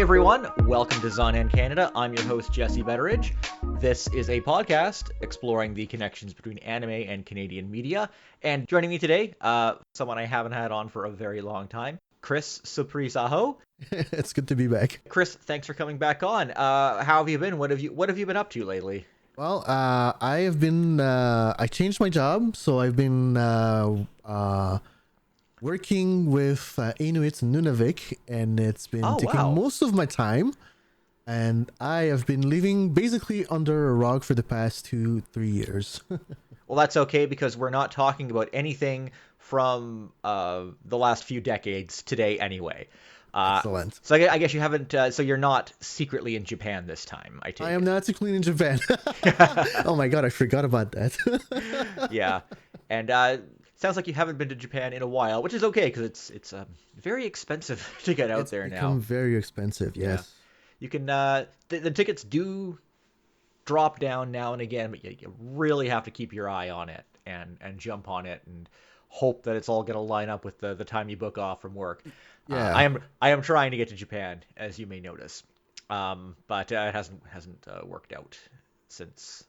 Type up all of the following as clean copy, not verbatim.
everyone, welcome to Zonan Canada. I'm your host, Jesse Betteridge. This is a podcast exploring the connections between anime and Canadian media. And joining me today, someone I haven't had on for a very long time, Chris Supri-Saho. It's good to be back. Chris, thanks for coming back on. How have you been? What have you been up to lately? Well, I have been, I changed my job, so I've been working with Inuit and Nunavik, and it's been taking most of my time, and I have been living basically under a rock for the past 2-3 years. Well, that's okay, because we're not talking about anything from the last few decades today anyway. Excellent. So I guess you haven't, so you're not secretly in Japan this time, I take it. I am not secretly in Japan. Oh my god, I forgot about that. Yeah, and sounds like you haven't been to Japan in a while, which is okay, because it's very expensive to get out there now. It's become very expensive, yes. Yeah. You can, the tickets do drop down now and again, but you really have to keep your eye on it and jump on it and hope that it's all going to line up with the time you book off from work. Yeah. I am trying to get to Japan, as you may notice, but it hasn't worked out since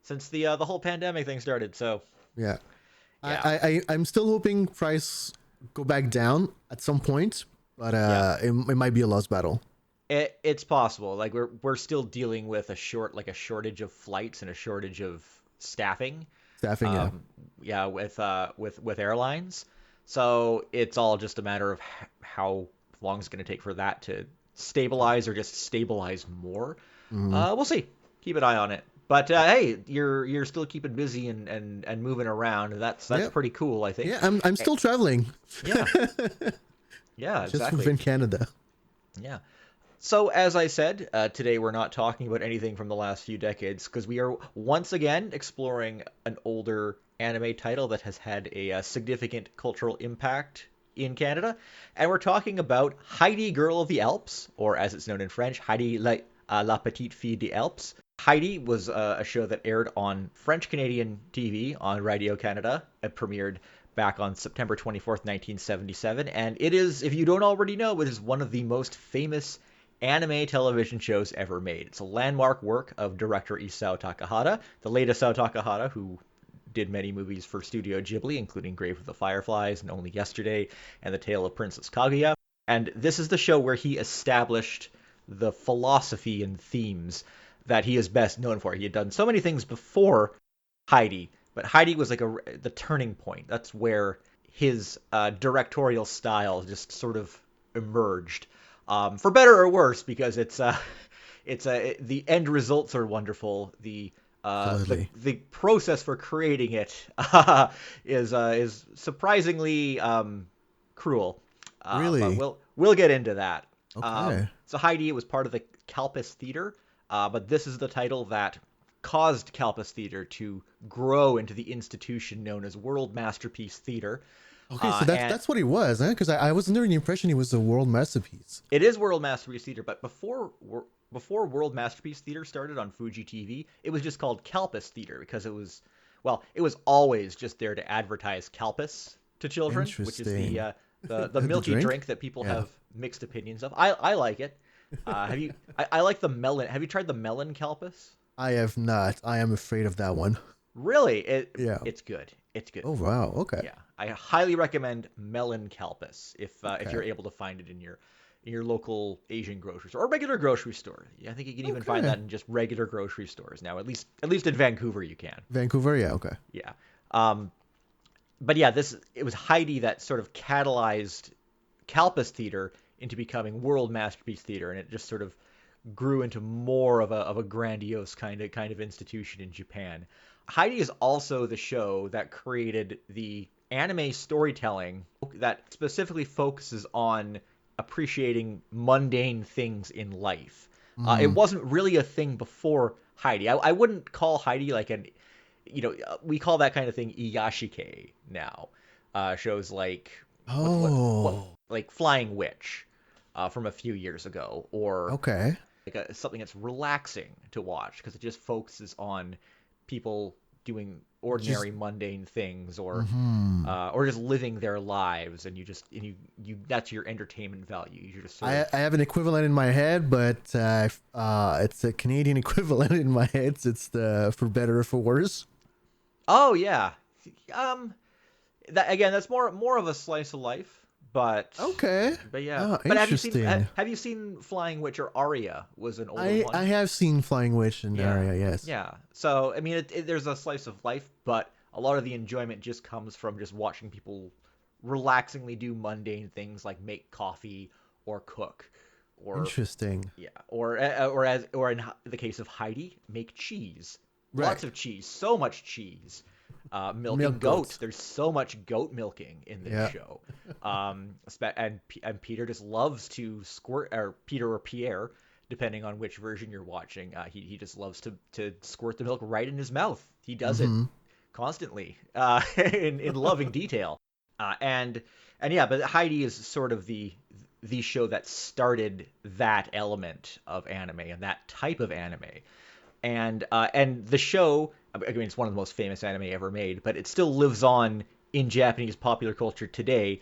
the whole pandemic thing started. So yeah. I'm still hoping price go back down at some point, but it might be a lost battle. It's possible. Like we're still dealing with a shortage of flights and a shortage of staffing. Yeah, with airlines. So it's all just a matter of how long it's going to take for that to stabilize or just stabilize more. We'll see. Keep an eye on it. But hey, you're still keeping busy and moving around. That's pretty cool, I think. Yeah, I'm still traveling. Yeah. Yeah, exactly. Just within Canada. Yeah. So as I said, today we're not talking about anything from the last few decades, because we are once again exploring an older anime title that has had a significant cultural impact in Canada. And we're talking about Heidi, Girl of the Alps, or as it's known in French, Heidi la Petite Fille des Alpes. Heidi was a show that aired on French-Canadian TV on Radio-Canada. It premiered back on September 24th, 1977. And it is, if you don't already know, it is one of the most famous anime television shows ever made. It's a landmark work of director Isao Takahata, the late Isao Takahata, who did many movies for Studio Ghibli, including Grave of the Fireflies and Only Yesterday and The Tale of Princess Kaguya. And this is the show where he established the philosophy and themes that he is best known for. He had done so many things before Heidi, but Heidi was like the turning point. That's where his directorial style just sort of emerged. For better or worse, because the end results are wonderful. The process for creating it is surprisingly cruel. Really? But we'll get into that. Okay. So Heidi was part of the Kalpis Theater, but this is the title that caused Kalpis Theater to grow into the institution known as World Masterpiece Theater. Okay, so that's what he was, huh? Because I was under the impression he was a world masterpiece. It is World Masterpiece Theater, but before World Masterpiece Theater started on Fuji TV, it was just called Kalpis Theater because it was always just there to advertise Kalpis to children, which is the milky drink that people have mixed opinions of. I like it. I like the melon. Have you tried the melon Kalpis? I have not. I am afraid of that one. Really? It's good. It's good. Oh wow. Okay. Yeah, I highly recommend melon Kalpis if you're able to find it in your local Asian grocery store or regular grocery store. I think you can even find that in just regular grocery stores now. At least in Vancouver you can. Vancouver, yeah, okay. Yeah. But yeah, it was Heidi that sort of catalyzed Kalpis Theater into becoming World Masterpiece Theater, and it just sort of grew into more of a grandiose kind of institution in Japan. Heidi is also the show that created the anime storytelling that specifically focuses on appreciating mundane things in life. It wasn't really a thing before Heidi. I wouldn't call Heidi like we call that kind of thing iyashike now. Shows like like Flying Witch from a few years ago, or like something that's relaxing to watch because it just focuses on people doing ordinary mundane things, or just living their lives, and you that's your entertainment value. You just I have an equivalent in my head, but it's a Canadian equivalent in my head. It's the For Better or For Worse. Oh yeah, that again, that's more of a slice of life. But okay, yeah. But interesting. have you seen Flying Witch? Or Aria was an older one. I have seen Flying Witch and Aria, yes. Yeah. So I mean, there's a slice of life, but a lot of the enjoyment just comes from just watching people relaxingly do mundane things like make coffee or cook, or interesting. yeah, or in the case of Heidi, make cheese. Right. Lots of cheese, so much cheese. Milking Milk goats. There's so much goat milking in this show. And Peter just loves to squirt, or Peter or Pierre, depending on which version you're watching. He just loves to squirt the milk right in his mouth. He does it constantly, in loving detail. And yeah, but Heidi is sort of the show that started that element of anime and that type of anime. And the show, I mean, it's one of the most famous anime ever made, but it still lives on in Japanese popular culture today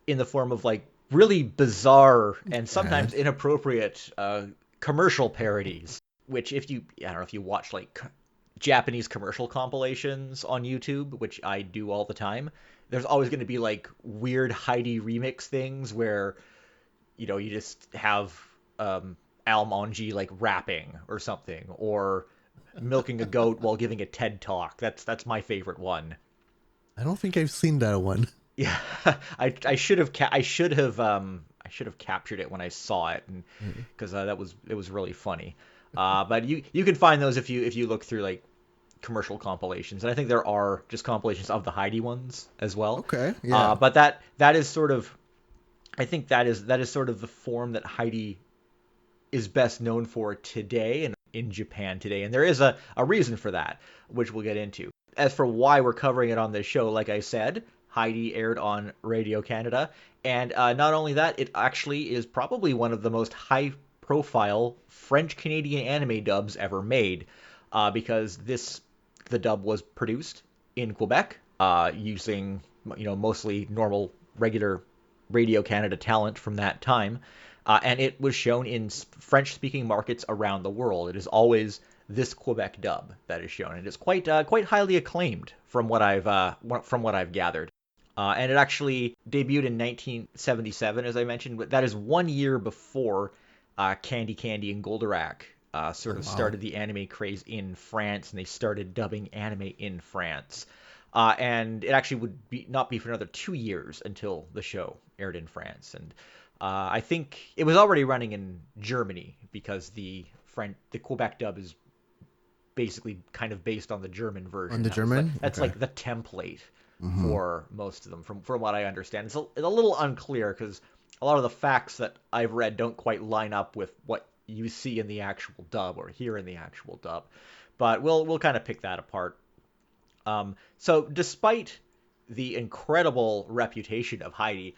in the form of like really bizarre and sometimes inappropriate commercial parodies. Which, I don't know if you watch like Japanese commercial compilations on YouTube, which I do all the time, there's always going to be like weird Heidi remix things where, you know, you just have Almonji like rapping or something, or milking a goat while giving a TED talk. That's my favorite one. I don't think I've seen that one. Yeah, I should have captured it when I saw it, and because it was really funny. But you can find those if you look through like commercial compilations, and I think there are just compilations of the Heidi ones as well. Okay, yeah. But that is sort of, I think that is sort of the form that Heidi is best known for today and in Japan today. And there is a reason for that, which we'll get into. As for why we're covering it on this show, like I said, Heidi aired on Radio Canada. And not only that, it actually is probably one of the most high-profile French-Canadian anime dubs ever made, because the dub was produced in Quebec, using, you know, mostly normal, regular Radio Canada talent from that time. And it was shown in French-speaking markets around the world. It is always this Quebec dub that is shown. It is quite highly acclaimed from what I've gathered. And it actually debuted in 1977, as I mentioned. But that is 1 year before Candy Candy and Goldorak sort of started the anime craze in France, and they started dubbing anime in France. And it actually would not be for another 2 years until the show aired in France. And I think it was already running in Germany, because the Quebec dub is basically kind of based on the German version. On the German? That's like the template for most of them, from what I understand. It's a little unclear, because a lot of the facts that I've read don't quite line up with what you see in the actual dub or hear in the actual dub. But we'll kind of pick that apart. So despite the incredible reputation of Heidi,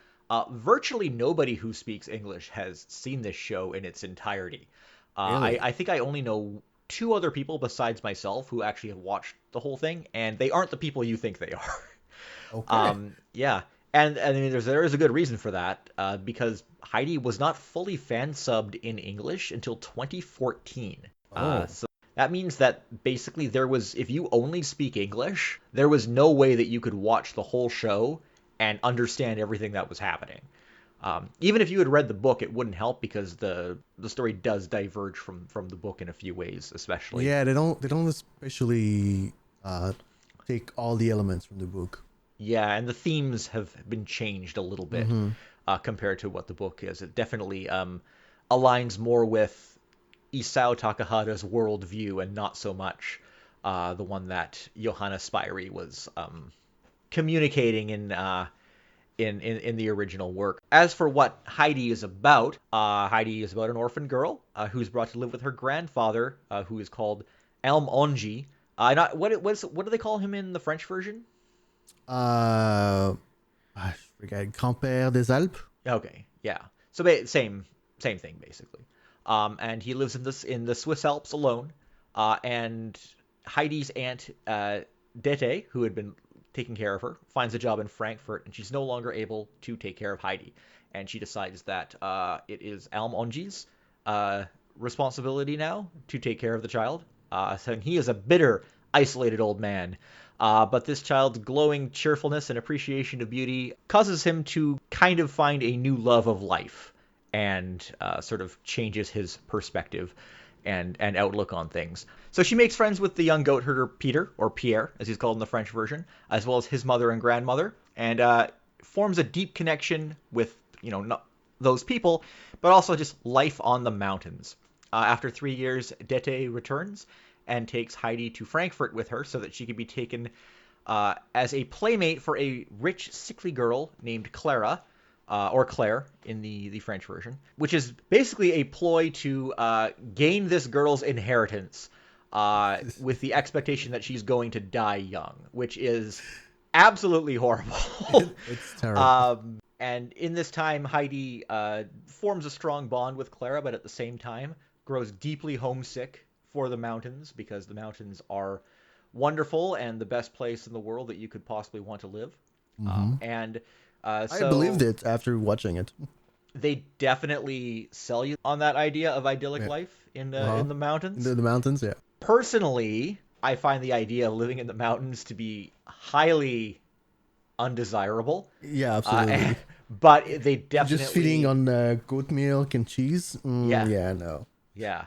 virtually nobody who speaks English has seen this show in its entirety. Really? I think I only know 2 other people besides myself who actually have watched the whole thing, and they aren't the people you think they are. Okay. Yeah. And I mean, there is a good reason for that, because Heidi was not fully fan subbed in English until 2014. So that means that basically if you only speak English, there was no way that you could watch the whole show and understand everything that was happening. Even if you had read the book, it wouldn't help, because the story does diverge from the book in a few ways, especially. Yeah, they don't especially take all the elements from the book. Yeah, and the themes have been changed a little bit compared to what the book is. It definitely aligns more with Isao Takahata's worldview, and not so much the one that Johanna Spyri was communicating in the original work. As for what Heidi is about an orphan girl who's brought to live with her grandfather, who is called Almonji. What do they call him in the French version? I forget. Grand-père des Alpes. Okay, yeah. So same thing basically. And he lives in the Swiss Alps alone. And Heidi's aunt Dete, who had been taking care of her, finds a job in Frankfurt, and she's no longer able to take care of Heidi. And she decides that it is Almonji's responsibility now to take care of the child. So he is a bitter, isolated old man. But this child's glowing cheerfulness and appreciation of beauty causes him to kind of find a new love of life and sort of changes his perspective and outlook on things. So she makes friends with the young goat herder Peter, or Pierre, as he's called in the French version, as well as his mother and grandmother, and forms a deep connection with, not those people, but also just life on the mountains. After 3 years, Dete returns and takes Heidi to Frankfurt with her so that she could be taken as a playmate for a rich, sickly girl named Clara, or Claire in the French version, which is basically a ploy to gain this girl's inheritance with the expectation that she's going to die young, which is absolutely horrible. It's terrible. And in this time, Heidi forms a strong bond with Clara, but at the same time grows deeply homesick for the mountains, because the mountains are wonderful and the best place in the world that you could possibly want to live. And I believed it after watching it. They definitely sell you on that idea of idyllic life in the mountains. In the mountains, yeah. Personally, I find the idea of living in the mountains to be highly undesirable. Yeah, absolutely. But they definitely just feeding on goat milk and cheese. Yeah, no. Yeah,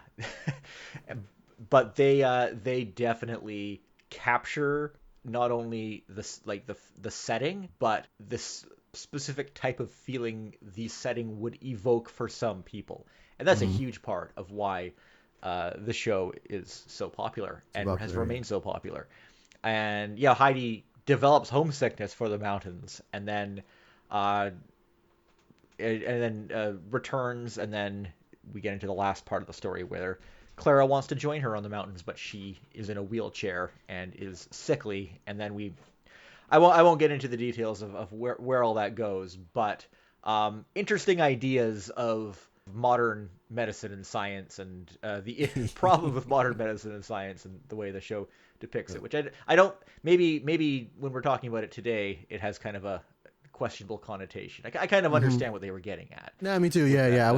but they definitely capture not only the setting, but this specific type of feeling the setting would evoke for some people, and that's a huge part of why the show is so popular and has remained so popular. And yeah, Heidi develops homesickness for the mountains, and then returns, and then we get into the last part of the story where Clara wants to join her on the mountains, but she is in a wheelchair and is sickly. And then I won't get into the details of where all that goes, but interesting ideas of modern medicine and science, and the problem with modern medicine and science, and the way the show depicts it, which I don't, maybe when we're talking about it today, it has kind of a questionable connotation. I kind of understand what they were getting at. Yeah, me too. Yeah.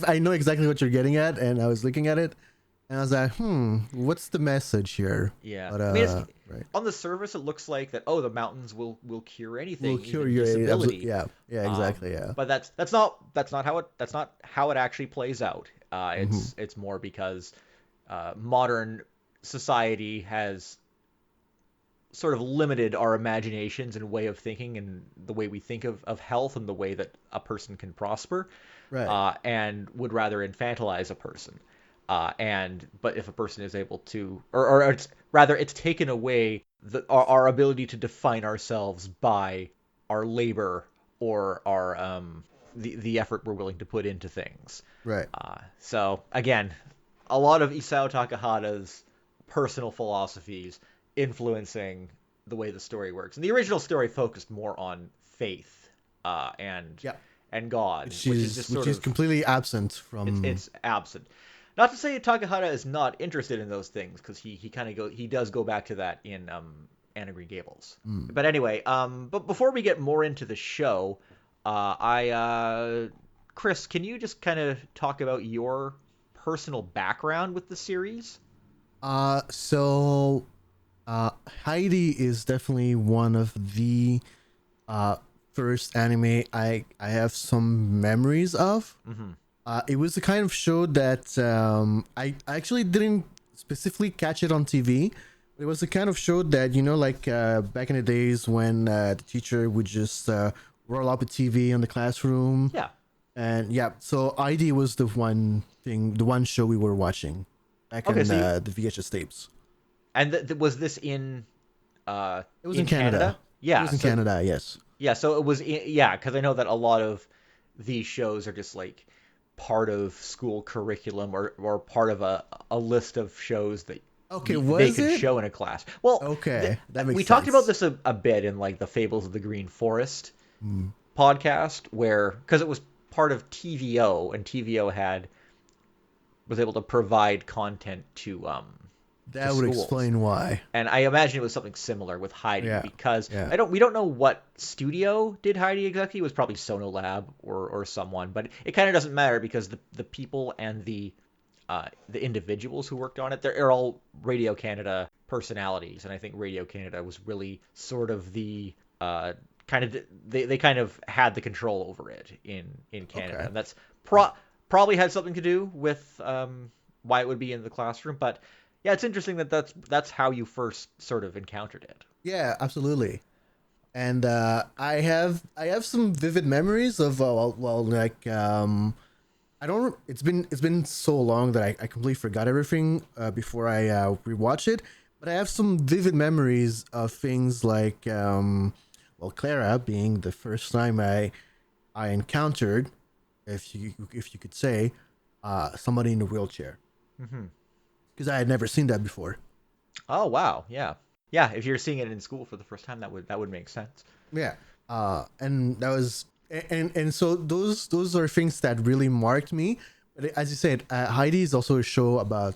I know exactly what you're getting at, and I was looking at it, and I was like, what's the message here? Yeah. But, right. On the surface, it looks like that. Oh, the mountains will cure anything. Will cure your disability. Yeah, exactly. Yeah. But that's not how it actually plays out. It's more because modern society has sort of limited our imaginations and way of thinking, and the way we think of health, and the way that a person can prosper, right? And would rather infantilize a person. But if a person is able to, or it's taken away our ability to define ourselves by our labor, or our the effort we're willing to put into things. Right. So again, a lot of Isao Takahata's personal philosophies influencing the way the story works. And the original story focused more on faith and God, which is completely absent from. It's absent. Not to say Takahata is not interested in those things, because he does go back to that in Anne of Green Gables. But anyway, but before we get more into the show, Chris, can you just kind of talk about your personal background with the series? Heidi is definitely one of the first anime I have some memories of. It was the kind of show that I actually didn't specifically catch it on TV. It was the kind of show that, back in the days when the teacher would just roll up a TV in the classroom. Yeah. And so Heidi was the one show we were watching back in the VHS tapes. And was this in? It was in Canada. Yeah, it was in Canada. Yes. Yeah, so it was. Because I know that a lot of these shows are just like part of school curriculum, or part of a list of shows that they could show in a class. Well, that makes sense. We talked about this a bit in like the Fables of the Green Forest podcast, because it was part of TVO, and TVO was able to provide content to to That would schools. explain why. And I imagine it was something similar with Heidi Yeah. because Yeah. we don't know what studio did Heidi exactly. It was probably Sonolab or someone, but it kind of doesn't matter because the people and the individuals who worked on it, they're all Radio Canada personalities, and I think Radio Canada was really sort of the kind of they kind of had the control over it in Canada, Okay. and that's Yeah. probably had something to do with why it would be in the classroom. But yeah, it's interesting that that's how you first sort of encountered it. Yeah, absolutely. And I have some vivid memories of like I don't. It's been so long that I completely forgot everything before I rewatch it. But I have some vivid memories of things like Clara being the first time I encountered, if you could say, somebody in a wheelchair, Hmm. because I had never seen that before. Oh wow, yeah, yeah. If you're seeing it in school for the first time, that would make sense. Yeah. And that was and so those are things that really marked me. But as you said, Heidi is also a show about,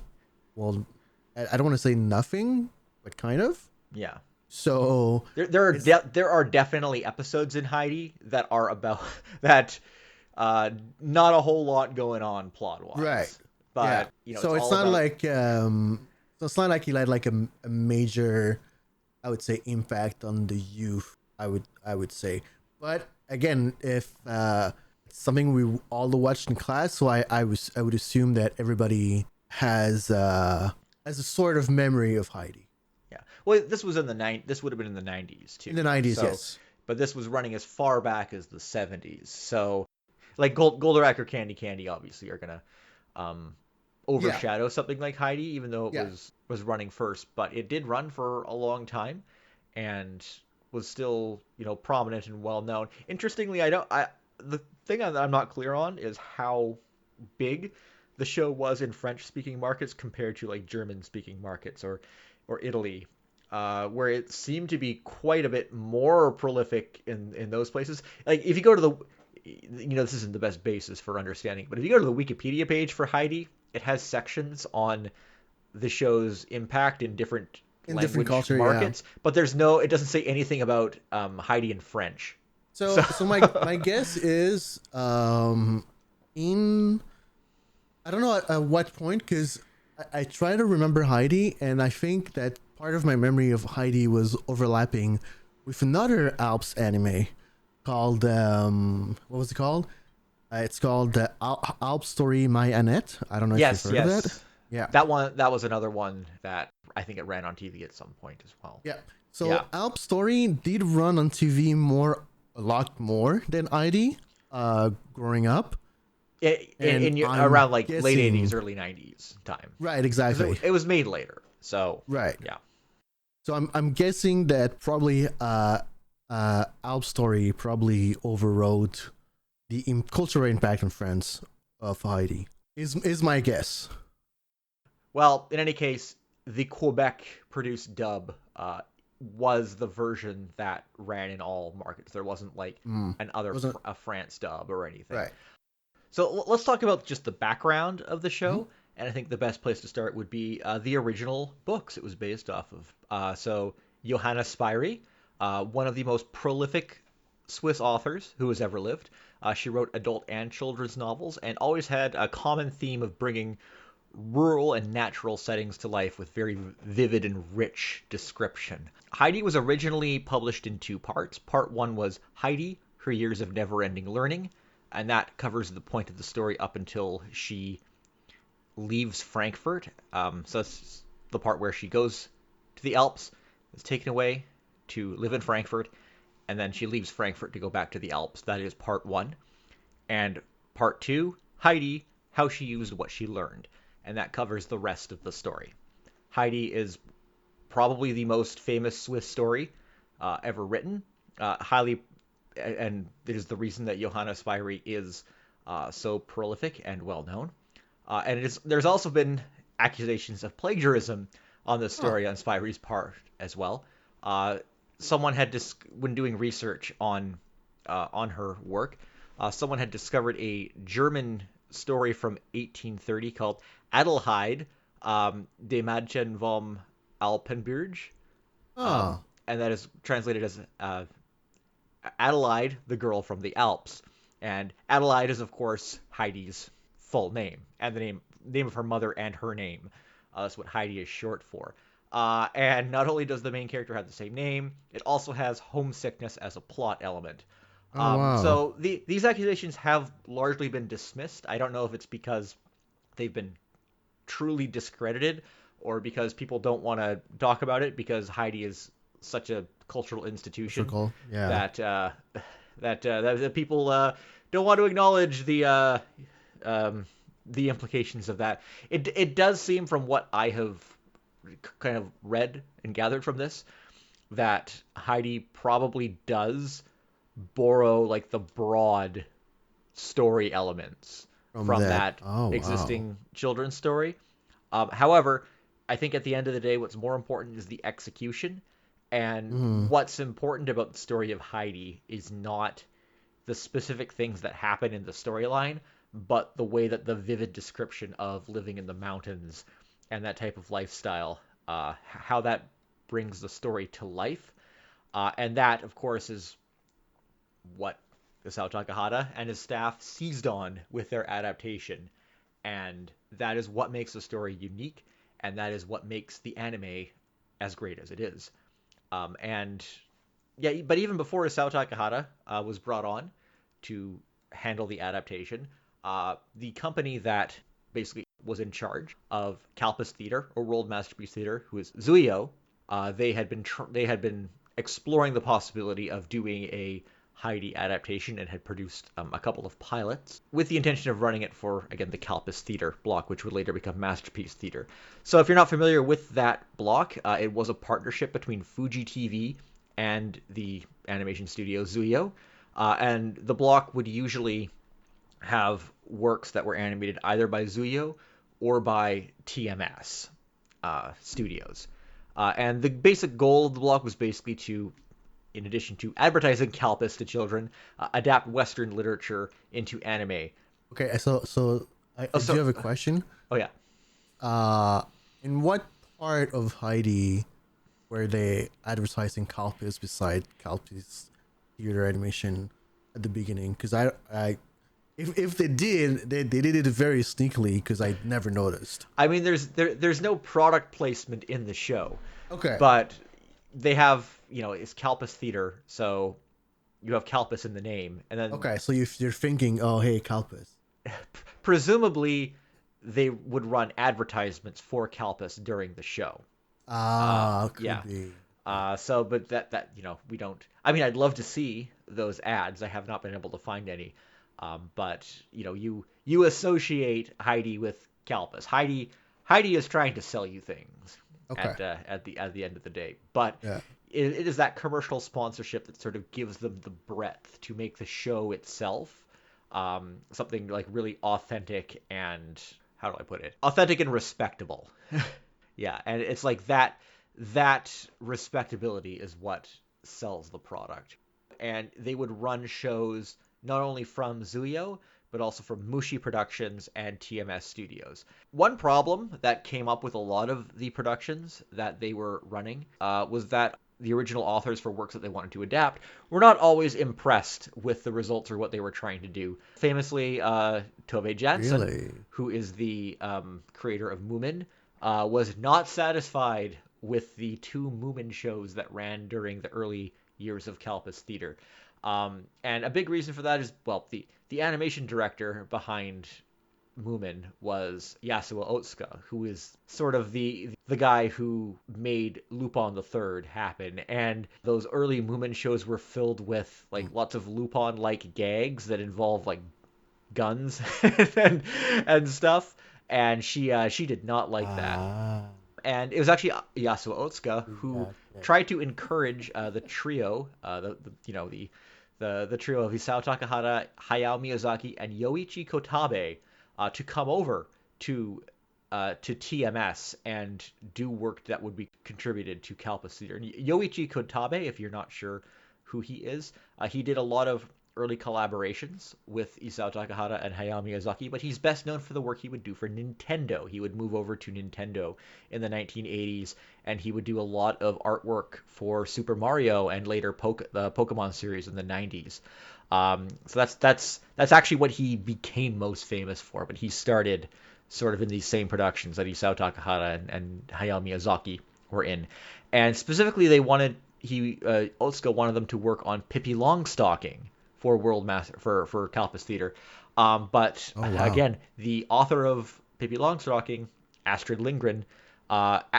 well, I don't want to say nothing, but kind of. Yeah. So it's There are definitely episodes in Heidi that are about that. Not a whole lot going on plot right. wise, Yeah. but it's So it's all not about. like he had like a major, I would say, impact on the youth. I would say, but again, if it's something we all watched in class, so I would assume that everybody has a sort of memory of Heidi Yeah. Well, this was in the This would have been in the 90s in too. the 90s. So, Yes. but this was running as far back as the 70s. So, like Goldorak or Candy Candy obviously are gonna um, Yeah. overshadow something like Heidi, even though it Yeah. was running first. But it did run for a long time, and was still prominent and well known. Interestingly, the thing that I'm not clear on is how big the show was in French speaking markets compared to like German speaking markets or Italy, where it seemed to be quite a bit more prolific in those places. Like if you go to this isn't the best basis for understanding, but if you go to the Wikipedia page for Heidi, it has sections on the show's impact in different In different language culture. Yeah. markets, but it doesn't say anything about Heidi in French. So So my guess is in I don't know at what point, because I try to remember Heidi, and I think that part of my memory of Heidi was overlapping with another Alps anime called what was it called? It's called Alps Story My Annette. I don't know if you've yes, heard of that. yes, Yeah, that was another one that I think it ran on TV at some point as well. yeah. Yeah, So Alps Story did run on TV a lot more than Heidi, growing up, and I'm around like late '80s, guessing early '90s time, right, because exactly, it was made later. So right. yeah, So I'm guessing that probably Alp Story probably overrode the cultural impact in France of Heidi. Is my guess. well, in any case, the Quebec produced dub was the version that ran in all markets. There wasn't like Wasn't a France dub or anything. right. So let's talk about just the background of the Mm-hmm. show. And I think the best place to start would be the original books it was based off of. So Johanna Spyri, one of the most prolific Swiss authors who has ever lived. She wrote adult and children's novels and always had a common theme of bringing rural and natural settings to life with very vivid and rich description. Heidi was originally published in two parts. Part one was Heidi, Her Years of Never Ending Learning, and that covers the point of the story up until she leaves Frankfurt. So that's the part where she goes to the Alps, is taken away to live in Frankfurt, and then she leaves Frankfurt to go back to the Alps. That is part one. And part two, Heidi, How She Used What She Learned. And that covers the rest of the story. Heidi is probably the most famous Swiss story ever written. Highly, and it is the reason that Johanna Spyri is so prolific and well known. There's also been accusations of plagiarism on the Huh. story on Spyri's part as well. Uh, Someone had when doing research on her work, someone had discovered a German story from 1830 called Adelheid, De Mädchen vom Alpenberg, Oh, and that is translated as Adelaide, the girl from the Alps. And Adelaide is, of course, Heidi's full name, and the name of her mother and her name. That's what Heidi is short for. And not only does the main character have the same name, it also has homesickness as a plot element. oh wow. So these accusations have largely been dismissed. I don't know if it's because they've been truly discredited or because people don't want to talk about it because Heidi is such a cultural institution Circle. Yeah. that that people don't want to acknowledge um, the implications of that. It does seem from what I have kind of read and gathered from this that Heidi probably does borrow like the broad story elements From from that. that Oh wow. existing children's story. However, I think at the end of the day, what's more important is the execution. And Mm. what's important about the story of Heidi is not the specific things that happen in the storyline, but the way that the vivid description of living in the mountains and that type of lifestyle, how that brings the story to life. And that, of course, is what Isao Takahata and his staff seized on with their adaptation. And that is what makes the story unique, and that is what makes the anime as great as it is. And yeah, but even before Isao Takahata was brought on to handle the adaptation, the company that basically was in charge of Kalpis Theater or World Masterpiece Theater, who is Zuio, they had been exploring the possibility of doing a Heidi adaptation and had produced a couple of pilots with the intention of running it for, again, the Kalpis Theater block, which would later become Masterpiece Theater. So if you're not familiar with that block, it was a partnership between Fuji TV and the animation studio Zuio. And the block would usually have works that were animated either by Zuio or by TMS studios. And the basic goal of the block was basically to, in addition to advertising Kalpis to children, adapt Western literature into anime. Okay. So Oh, I do so, have a question. oh yeah. Uh, in what part of Heidi were they advertising Calpis beside Calpis theater animation at the beginning? Because if they did, they did it very sneakily because I never noticed. I mean, there's no product placement in the show, Okay. but they have, it's Kalpis Theater, so you have Kalpis in the name, and then Okay. So if you're thinking, oh hey, Calpis. presumably they would run advertisements for Kalpis during the show. Ah, Yeah. could be. Yeah. So, but that we don't. I mean, I'd love to see those ads. I have not been able to find any. But you associate Heidi with Kalpis. Heidi is trying to sell you things Okay. at the end of the day. But Yeah. it is that commercial sponsorship that sort of gives them the breadth to make the show itself something like really authentic and, how do I put it? Authentic and respectable. Yeah, and it's like that respectability is what sells the product. And they would run shows not only from Zuio, but also from Mushi Productions and TMS Studios. One problem that came up with a lot of the productions that they were running was that the original authors for works that they wanted to adapt were not always impressed with the results or what they were trying to do. Famously, Tove Jansson, Really. who is the creator of Moomin, was not satisfied with the two Moomin shows that ran during the early years of Kalpis Theater. And a big reason for that is, well, the animation director behind Moomin was Yasuo Otsuka, who is sort of the guy who made Lupin the Third happen. And those early Moomin shows were filled with like lots of Lupin-like gags that involve like guns and and stuff. And she did not like that. Ah. And it was actually Yasuo Otsuka who Yeah. Okay. tried to encourage the trio, the trio of Isao Takahata, Hayao Miyazaki, and Yoichi Kotabe to come over to TMS and do work that would be contributed to Kalpis Theater. And Yoichi Kotabe, if you're not sure who he is, he did a lot of early collaborations with Isao Takahata and Hayao Miyazaki, but he's best known for the work he would do for Nintendo. He would move over to Nintendo in the 1980s, and he would do a lot of artwork for Super Mario and later the Pokemon series in the 90s. So that's actually what he became most famous for. But he started sort of in these same productions that Isao Takahata and Hayao Miyazaki were in, and specifically Otsuka wanted them to work on Pippi Longstocking for World Master for Kalpas Theater. But Oh wow. again, the author of Pippi Longstocking, Astrid Lindgren,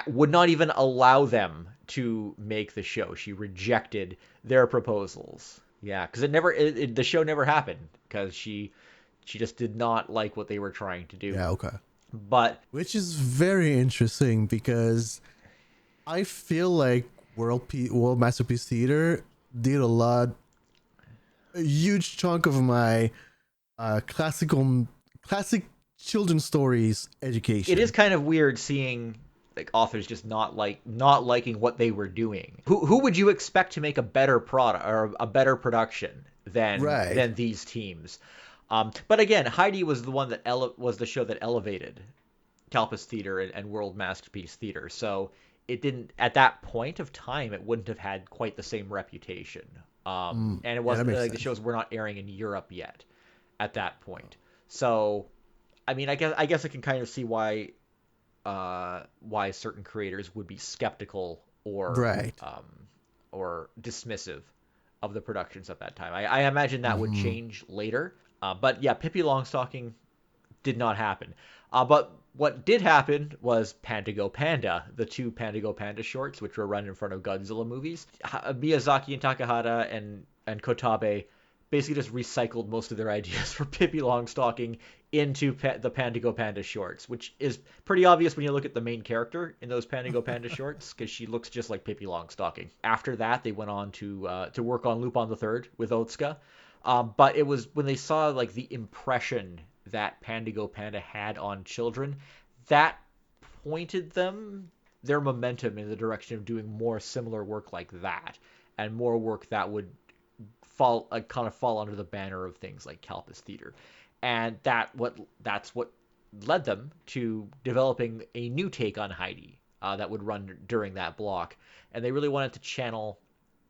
would not even allow them to make the show. She rejected their proposals. Yeah, because the show never happened because she just did not like what they were trying to do. Yeah, okay. But Which is very interesting because I feel like World Masterpiece Theater did a huge chunk of my classic children's stories it is education. kind of weird seeing like authors just not liking what they were doing. Who would you expect to make a better product or a better production Right. than these teams? But again, Heidi was the one that was the show that elevated Kalpas Theater and World Masterpiece Theater. So it didn't at that point of time it wouldn't have had quite the same reputation. And it Yeah, that wasn't makes like the sense. shows were not airing in Europe yet at that point. So I mean, I guess I can kind of see why certain creators would be skeptical Right. or dismissive of the productions at that time. I imagine that would Mm-hmm. change later. But yeah, Pippi Longstocking did not happen. But what did happen was Panda Go Panda, the two Panda Go Panda shorts, which were run in front of Godzilla movies. Miyazaki and Takahata and Kotabe basically just recycled most of their ideas for Pippi Longstocking into the Panda Go Panda shorts, which is pretty obvious when you look at the main character in those Panda Go Panda shorts, because she looks just like Pippi Longstocking. After that, they went on to work on Lupin the Third with Otsuka. But it was when they saw like the impression that Panda Go Panda had on children that pointed their momentum in the direction of doing more similar work like that, and more work that would kind of fall under the banner of things like Kalpas Theater, and that's what led them to developing a new take on Heidi that would run during that block, and they really wanted to channel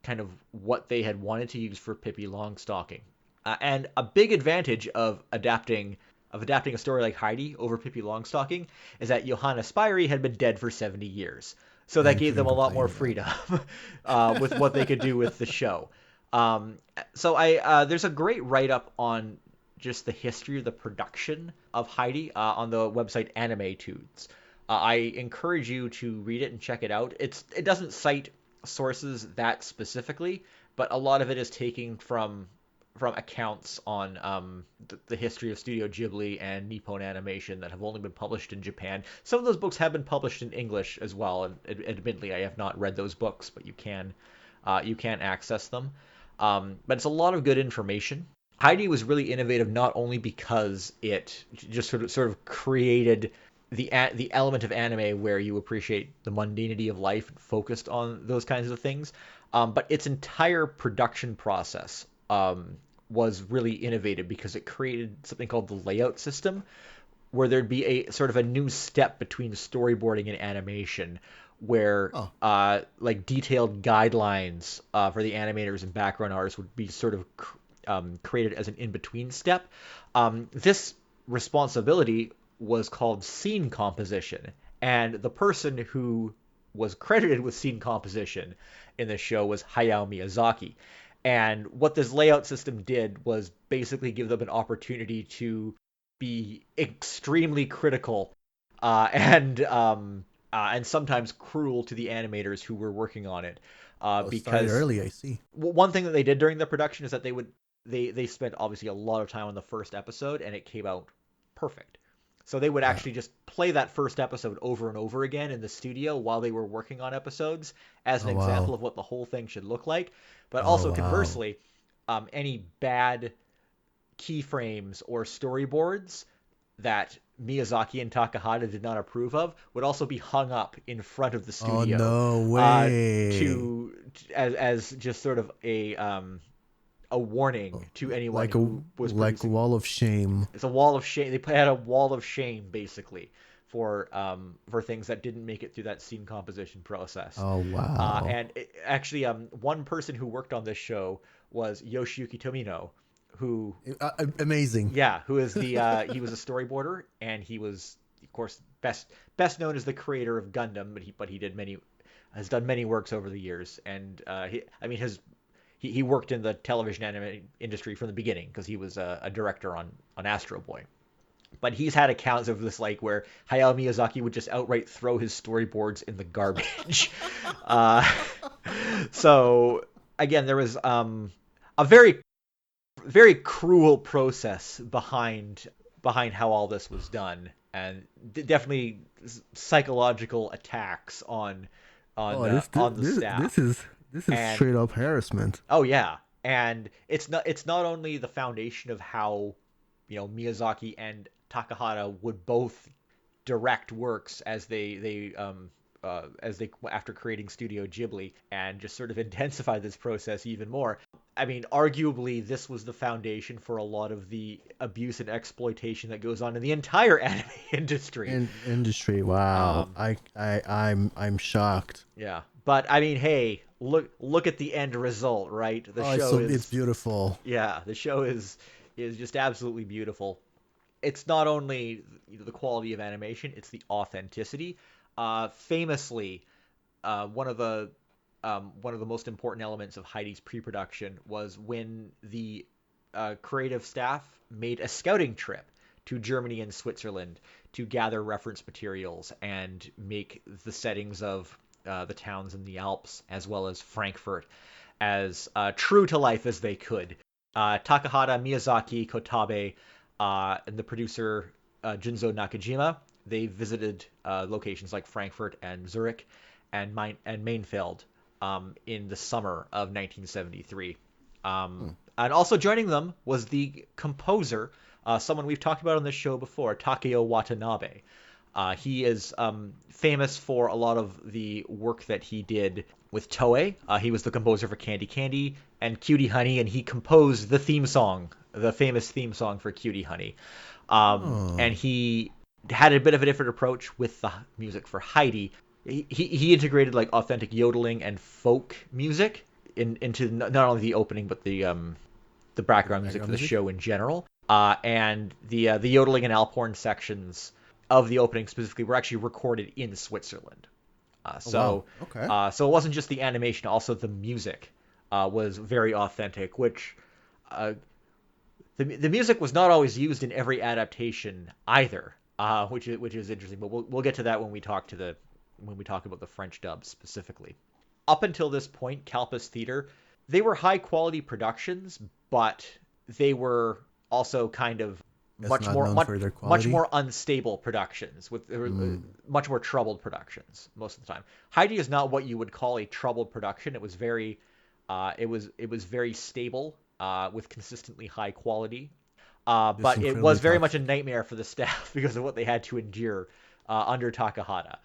kind of what they had wanted to use for Pippi Longstocking. And a big advantage of adapting a story like Heidi over Pippi Longstocking is that Johanna Spyri had been dead for 70 years. So that And gave them couldn't a lot more complain, yeah. freedom with what they could do with the show. So there's a great write up on just the history of the production of Heidi on the website Anime-Tudes. I encourage you to read it and check it out. It doesn't cite sources that specifically, but a lot of it is taken from accounts on the history of Studio Ghibli and Nippon Animation that have only been published in Japan. Some of those books have been published in English as well, and admittedly, I have not read those books, but you can access them. But it's a lot of good information. Heidi was really innovative not only because it just sort of created the element of anime where you appreciate the mundanity of life and focused on those kinds of things, but its entire production process was really innovative because it created something called the layout system, where there'd be a sort of a new step between storyboarding and animation, where Oh, like detailed guidelines for the animators and background artists would be sort of created as an in-between step. This responsibility was called scene composition, and the person who was credited with scene composition in the show was Hayao Miyazaki. And what this layout system did was basically give them an opportunity to be extremely critical and sometimes cruel to the animators who were working on it. oh, started Because early, I see. one thing that they did during the production is that they spent obviously a lot of time on the first episode, and it came out perfect. So they would Yeah. actually just play that first episode over and over again in the studio while they were working on episodes as an Oh example wow. of what the whole thing should look like. But Oh also wow. conversely, any bad keyframes or storyboards that Miyazaki and Takahata did not approve of would also be hung up in front of the Oh studio no uh, way. to as just sort of a a warning to anyone like a who was like a producing. wall of shame. It's a wall of shame. They had a wall of shame basically for things that didn't make it through that scene composition process. Oh wow. Actually, one person who worked on this show was Yoshiyuki Tomino, who Amazing. yeah, who is the he was a storyboarder, and he was of course best known as the creator of Gundam, but he did many has done many works over the years, and I mean he worked in the television anime industry from the beginning because he was a director on Astro Boy. But he's had accounts of this like where Hayao Miyazaki would just outright throw his storyboards in the garbage. uh, so again, there was a very cruel process behind how all this was done, and definitely psychological attacks Oh, this on the this this staff. is this is And straight up harassment. oh yeah, and it's not only the foundation of how Miyazaki and Takahata would both direct works as they after creating Studio Ghibli and just sort of intensify this process even more. I mean, arguably, this was the foundation for a lot of the abuse and exploitation that goes on in the entire anime industry. In industry, wow. Um, I'm shocked. yeah, but I mean, hey, look at the end result, right? The Oh, show it's is beautiful. yeah, the show is just absolutely beautiful. It's not only the quality of animation, it's the authenticity. Famously, one of the most important elements of Heidi's pre-production was when the creative staff made a scouting trip to Germany and Switzerland to gather reference materials and make the settings of the towns in the Alps as well as Frankfurt as true to life as they could. Takahata, Miyazaki, Kotabe, and the producer Junzo Nakajima, they visited locations like Frankfurt and Zurich and Mainfeld in the summer of 1973. Hmm. And also joining them was the composer, someone we've talked about on this show before, Takeo Watanabe. He is famous for a lot of the work that he did with Toei. He was the composer for Candy Candy and Cutie Honey, and he composed the theme song, the famous theme song for Cutie Honey. And Oh, he had a bit of a different approach with the music for Heidi. He integrated like authentic yodeling and folk music into not only the opening but the the background music for background the music. show in general. And the yodeling and Alphorn sections of the opening specifically were actually recorded in Switzerland. Uh, Oh wow. so Okay. so it wasn't just the animation, also the music was very authentic, which uh, the music was not always used in every adaptation either, which is interesting. But we'll get to that when we talk about the French dub specifically. Up until this point, Kalpas Theater, they were high quality productions, but they were also kind of That's not known for their much quality. more unstable productions with Mm. much more troubled productions most of the time. Heidi is not what you would call a troubled production. It was very stable with consistently high quality. Just But it incredibly was very much a toxic. nightmare for the staff because of what they had to endure under Takahata.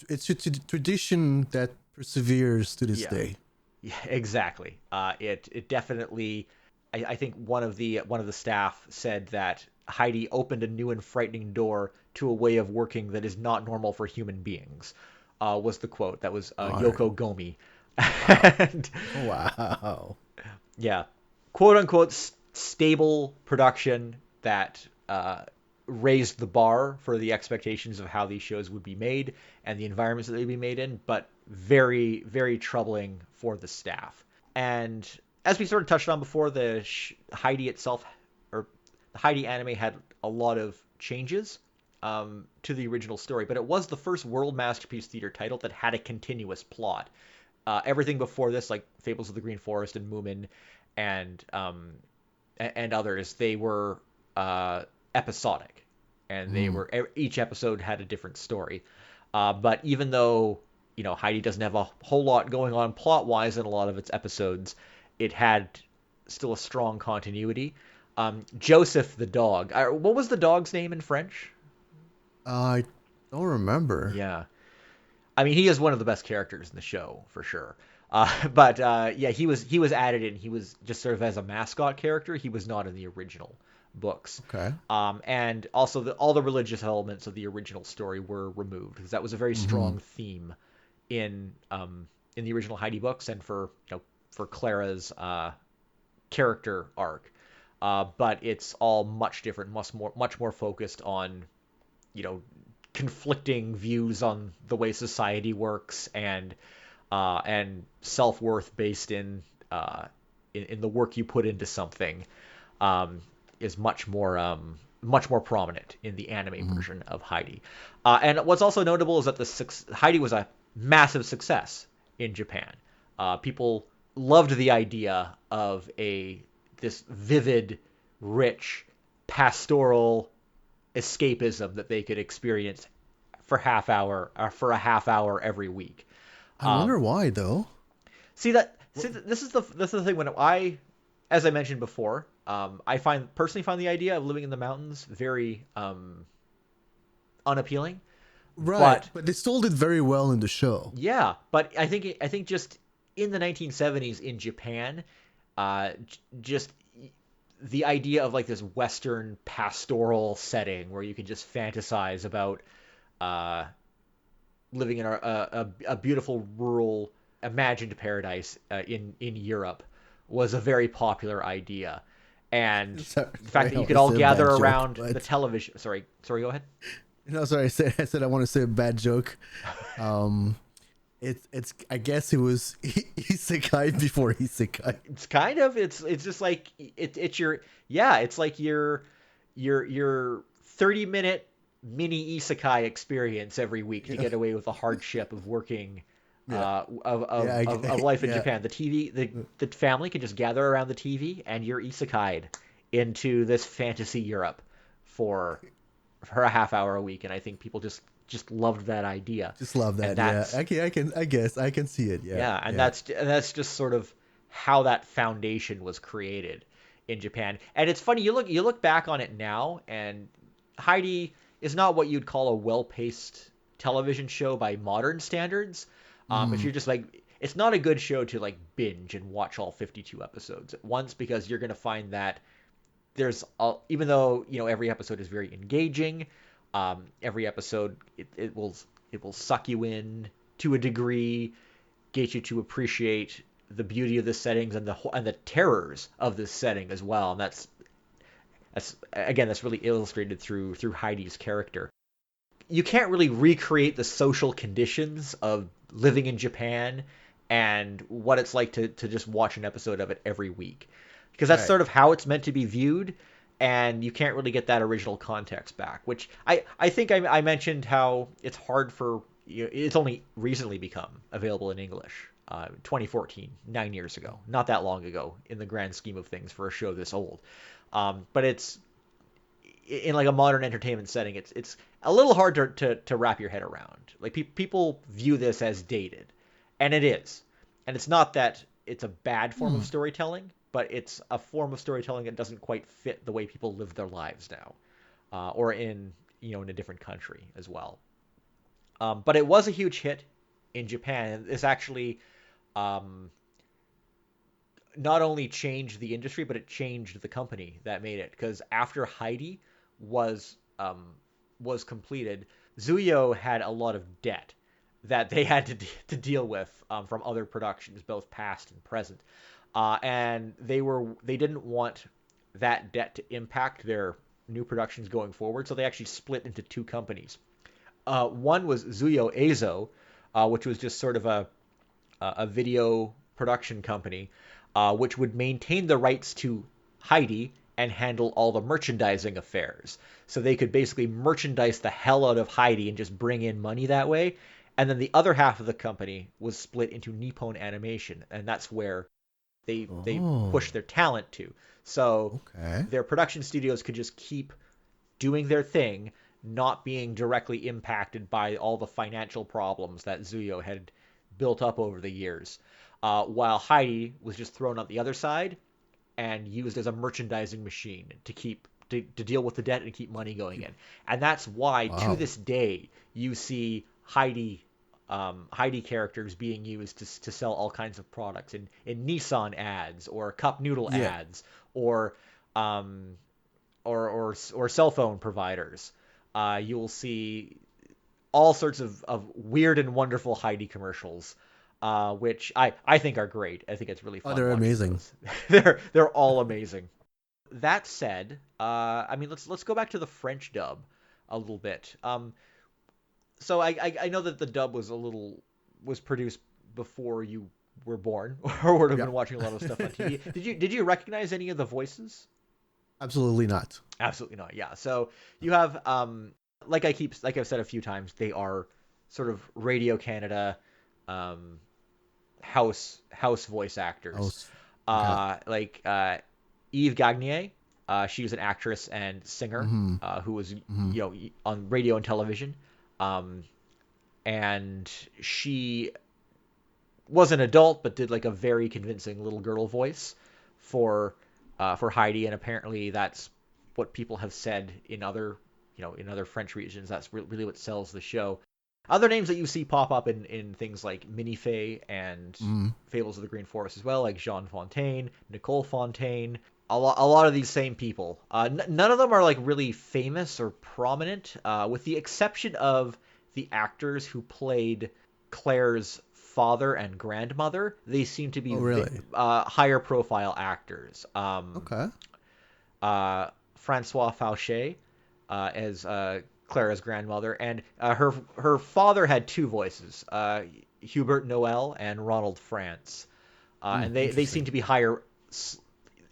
It's a tradition that perseveres to this Yeah, day. yeah, exactly. It definitely. I think one of the staff said that Heidi opened a new and frightening door to a way of working that is not normal for human beings. Was the quote that was All right. Yoko Gomi, Wow. and Wow. yeah, quote unquote stable production that raised the bar for the expectations of how these shows would be made and the environments that they'd be made in, but very troubling for the staff. And as we sort of touched on before, Heidi itself, or the Heidi anime, had a lot of changes to the original story, but it was the first World Masterpiece Theater title that had a continuous plot. Everything before this, like Fables of the Green Forest and Moomin, and others, they were episodic, and they Mm. were each episode had a different story. But even though Heidi doesn't have a whole lot going on plot wise in a lot of its episodes, it had still a strong continuity. Joseph the dog. What was the dog's name in French? I don't remember. Yeah, I mean he is one of the best characters in the show for sure. But yeah, he was added in. He was just sort of as a mascot character. He was not in the original books. Okay. And also all the religious elements of the original story were removed because that was a very Mm-hmm. strong theme in the original Heidi books and for Clara's character arc. But it's all much different, much more focused on you know conflicting views on the way society works and self-worth based in the work you put into something um, is much more prominent in the anime Mm-hmm. version of Heidi. And what's also notable is that Heidi was a massive success in Japan. People loved the idea of a this vivid, rich, pastoral escapism that they could experience for a half hour every week. I Um, wonder why though. this is the thing when as I mentioned before, I personally find the idea of living in the mountains very unappealing. Right, But but they sold it very well in the show. yeah, but I think just in the 1970s in Japan, just the idea of like this Western pastoral setting where you can just fantasize about uh, living in a beautiful rural imagined paradise in Europe was a very popular idea, and Sorry, the fact sorry, that I you want could to all say a gather bad joke, around the but television. Sorry, go ahead. no, sorry. I said I want to say a bad joke. Um, it's. I guess it was isekai before isekai. It's just like it's your yeah, it's like your 30-minute mini isekai experience every week to Yeah, get away with the hardship of working yeah, of, yeah. of, of, of life in Yeah. Japan. The family can just gather around the TV and you're isekai'd into this fantasy Europe for for a half hour a week, and I think people just loved that idea. Just love And that. Yeah. that's I can. I guess I can see it. Yeah. yeah, and Yeah. that's just sort of how that foundation was created in Japan. And it's funny, you look back on it now, and Heidi is not what you'd call a well-paced television show by modern standards. If Mm, you're just like, it's not a good show to like binge and watch all 52 episodes at once because you're gonna find that even though every episode is very engaging, every episode it will suck you in to a degree, get you to appreciate the beauty of the settings and the terrors of this setting as well. And that's really illustrated through Heidi's character. You can't really recreate the social conditions of living in Japan and what it's like to just watch an episode of it every week, because that's right. sort of how it's meant to be viewed, and you can't really get that original context back. Which I think I mentioned how it's hard for it's only recently become available in English. 2014, 9 years ago, not that long ago in the grand scheme of things for a show this old. But it's in like a modern entertainment setting, it's a little hard to wrap your head around. Like people view this as dated, and it is. And it's not that it's a bad form of Hmm. storytelling, but it's a form of storytelling that doesn't quite fit the way people live their lives now, or in a different country as well. But it was a huge hit in Japan. This actually um, not only changed the industry, but it changed the company that made it. Because after Heidi was um, was completed, Zuyo had a lot of debt that they had to deal with from other productions, both past and present, and they didn't want that debt to impact their new productions going forward, so they actually split into two companies. One was Zuyo Eizo, which was just sort of a video production company, which would maintain the rights to Heidi and handle all the merchandising affairs. So they could basically merchandise the hell out of Heidi and just bring in money that way. And then the other half of the company was split into Nippon Animation, and that's where they push Oh. their talent to. So Okay. their production studios could just keep doing their thing, not being directly impacted by all the financial problems that Zuyo had built up over the years. While Heidi was just thrown on the other side and used as a merchandising machine to deal with the debt and keep money going in. And that's why to Wow. this day you see Heidi Heidi characters being used to sell all kinds of products in Nissan ads or cup noodle Yeah. ads or um, or cell phone providers. You will see all sorts of weird and wonderful Heidi commercials, which I think are great. I think it's really Oh, fun they're watching amazing. those. They're all amazing. That said, I mean let's go back to the French dub a little bit. So I know that the dub was produced before you were born or would have Yeah. been watching a lot of stuff on TV. Did you recognize any of the voices? Absolutely not. Absolutely not. Yeah. So you have like I've said a few times, they are sort of Radio Canada um, house voice Oh, actors. okay. Like Eve Gagnier, she was an actress and singer Mm-hmm. who was Mm-hmm. on radio and television, um, and she was an adult but did like a very convincing little girl voice for Heidi, and apparently that's what people have said in other in other French regions. That's really what sells the show. Other names that you see pop up in things like Minifay and Mm-hmm. Fables of the Green Forest as well, like Jean Fontaine, Nicole Fontaine, a lot of these same people. None of them are like really famous or prominent, with the exception of the actors who played Claire's father and grandmother. They seem to be Oh, really? higher profile actors. Okay. Francois Fauché as Clara's grandmother, and her father had two voices, Hubert Noel and Ronald France, and they seem Interesting. to be higher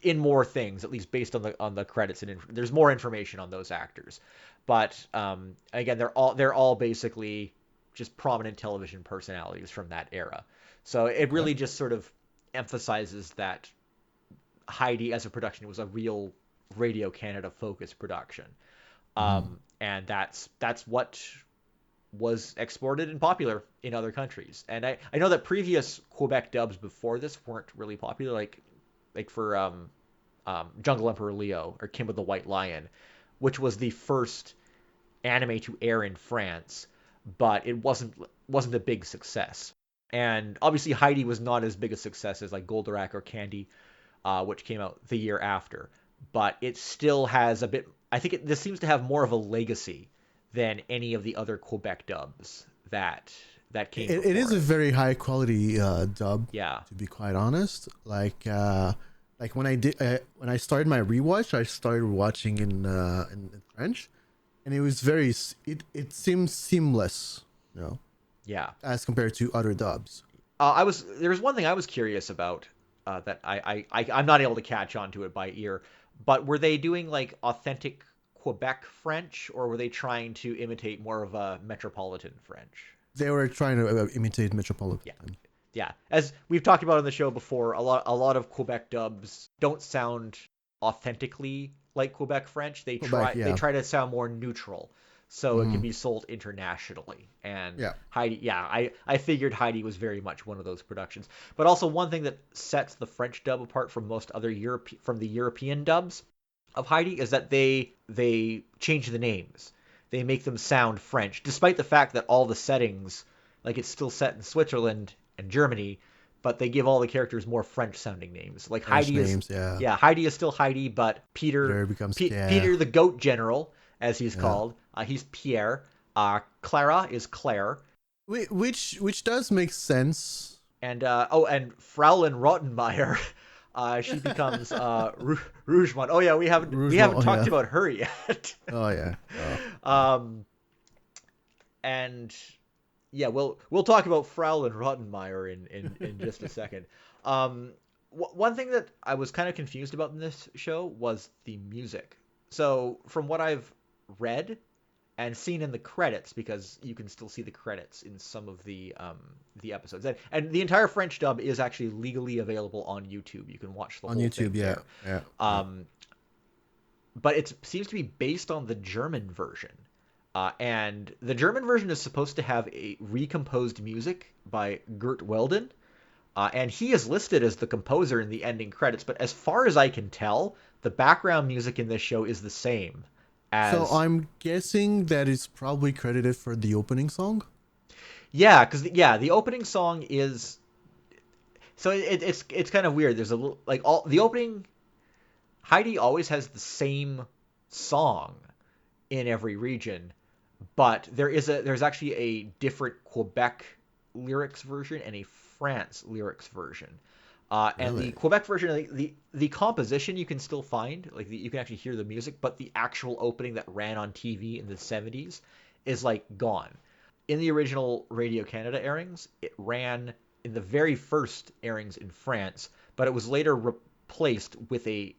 in more things, at least based on the credits, and there's more information on those actors. But again, they're all basically just prominent television personalities from that era. So it Okay. really just sort of emphasizes that Heidi as a production was a real Radio Canada focused production. Mm-hmm. And that's what was exported and popular in other countries. And I know that previous Quebec dubs before this weren't really popular, like for Jungle Emperor Leo or Kim of the White Lion, which was the first anime to air in France, but it wasn't a big success. And obviously Heidi was not as big a success as like Goldorak or Candy, which came out the year after. But it still has a bit. I think this seems to have more of a legacy than any of the other Quebec dubs that came It is before a it. very high quality dub, Yeah, to be quite honest. Like when I started my rewatch, I started watching in French, and it was it seems seamless, you know, yeah. as compared to other dubs. There was one thing I was curious about that I'm not able to catch on to it by ear, but were they doing like authentic Quebec French, or were they trying to imitate more of a metropolitan French? They were trying to imitate Yeah. Metropolitan. Yeah, as we've talked about on the show before, a lot of Quebec dubs don't sound authentically like Quebec French. Quebec, They yeah. try to sound more neutral, so it can Mm-hmm. be sold internationally. And Yeah. Heidi, yeah, I figured Heidi was very much one of those productions. But also one thing that sets the French dub apart from most other from the European dubs of Heidi is that they change the names. They make them sound French, despite the fact that all the settings, like it's still set in Switzerland and Germany, but they give all the characters more French sounding names. Like French Heidi is, names, yeah. yeah, Heidi is still Heidi, but Peter becomes Pierre. Peter the Goat General, as he's Yeah. called, he's Pierre. Clara is Claire, Which does make sense. and and Fraulein Rottenmeier, she becomes Rougemont. Oh yeah, we Rougemont, haven't oh talked yeah. about her yet. Oh yeah. Oh, yeah. um, and yeah, we'll talk about Fraulein Rottenmeier in just a second. One thing that I was kind of confused about in this show was the music. So from what I've read and seen in the credits, because you can still see the credits in some of the episodes, and the entire French dub is actually legally available on YouTube. You can watch the On whole thing YouTube, yeah. there. Yeah. Yeah. Um, but it seems to be based on the German version. And the German version is supposed to have a recomposed music by Gert Weldon, and he is listed as the composer in the ending credits. But as far as I can tell, the background music in this show is the same So as. I'm guessing that it's probably credited for the opening song. Yeah, because the opening song is so it's kind of weird. There's a little like all the opening. Heidi always has the same song in every region, but there's actually a different Quebec lyrics version and a France lyrics version. And the Really? Quebec version, the composition you can still find, you can actually hear the music, but the actual opening that ran on TV in the 70s is like gone. In the original Radio Canada airings, it ran in the very first airings in France, but it was later replaced with a